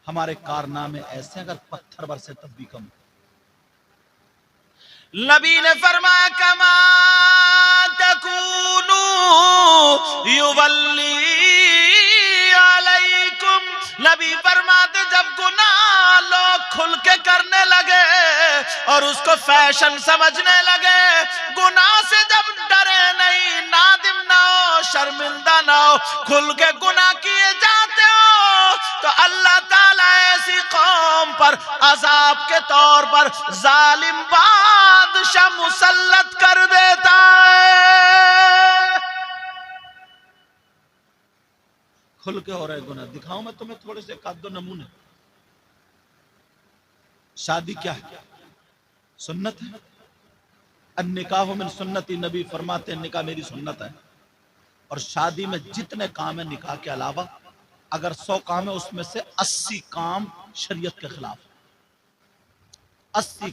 Speaker 1: हमारे कारनामे ऐसे अगर पत्थर बरसे तब भी कम। नबी ने फरमाया कमा तकूनू युवल्ली अलैकुम। नबी फरमाते जब गुनाह लोग खुल के करने लगे और उसको फैशन समझने लगे, गुनाह से जब डरे नहीं, नादिम ना हो, शर्मिंदा ना हो, खुल के गुनाह किए जाते हो तो अल्लाह ताला ऐसी कौम पर अजाब के तौर पर जालिम बादशाह मुसल्लत कर देता है। खुल के हो रहे गुनाह। दिखाऊं मैं तुम्हें थोड़े से एक दो नमूने। शादी क्या है? सुन्नत है। अन्निकाह मिन सुन्नती, नबी फरमाते हैं निकाह मेरी सुन्नत है। और शादी में जितने काम है निकाह के अलावा, अगर 100 काम है उसमें से 80 काम शरीयत के खिलाफ, 80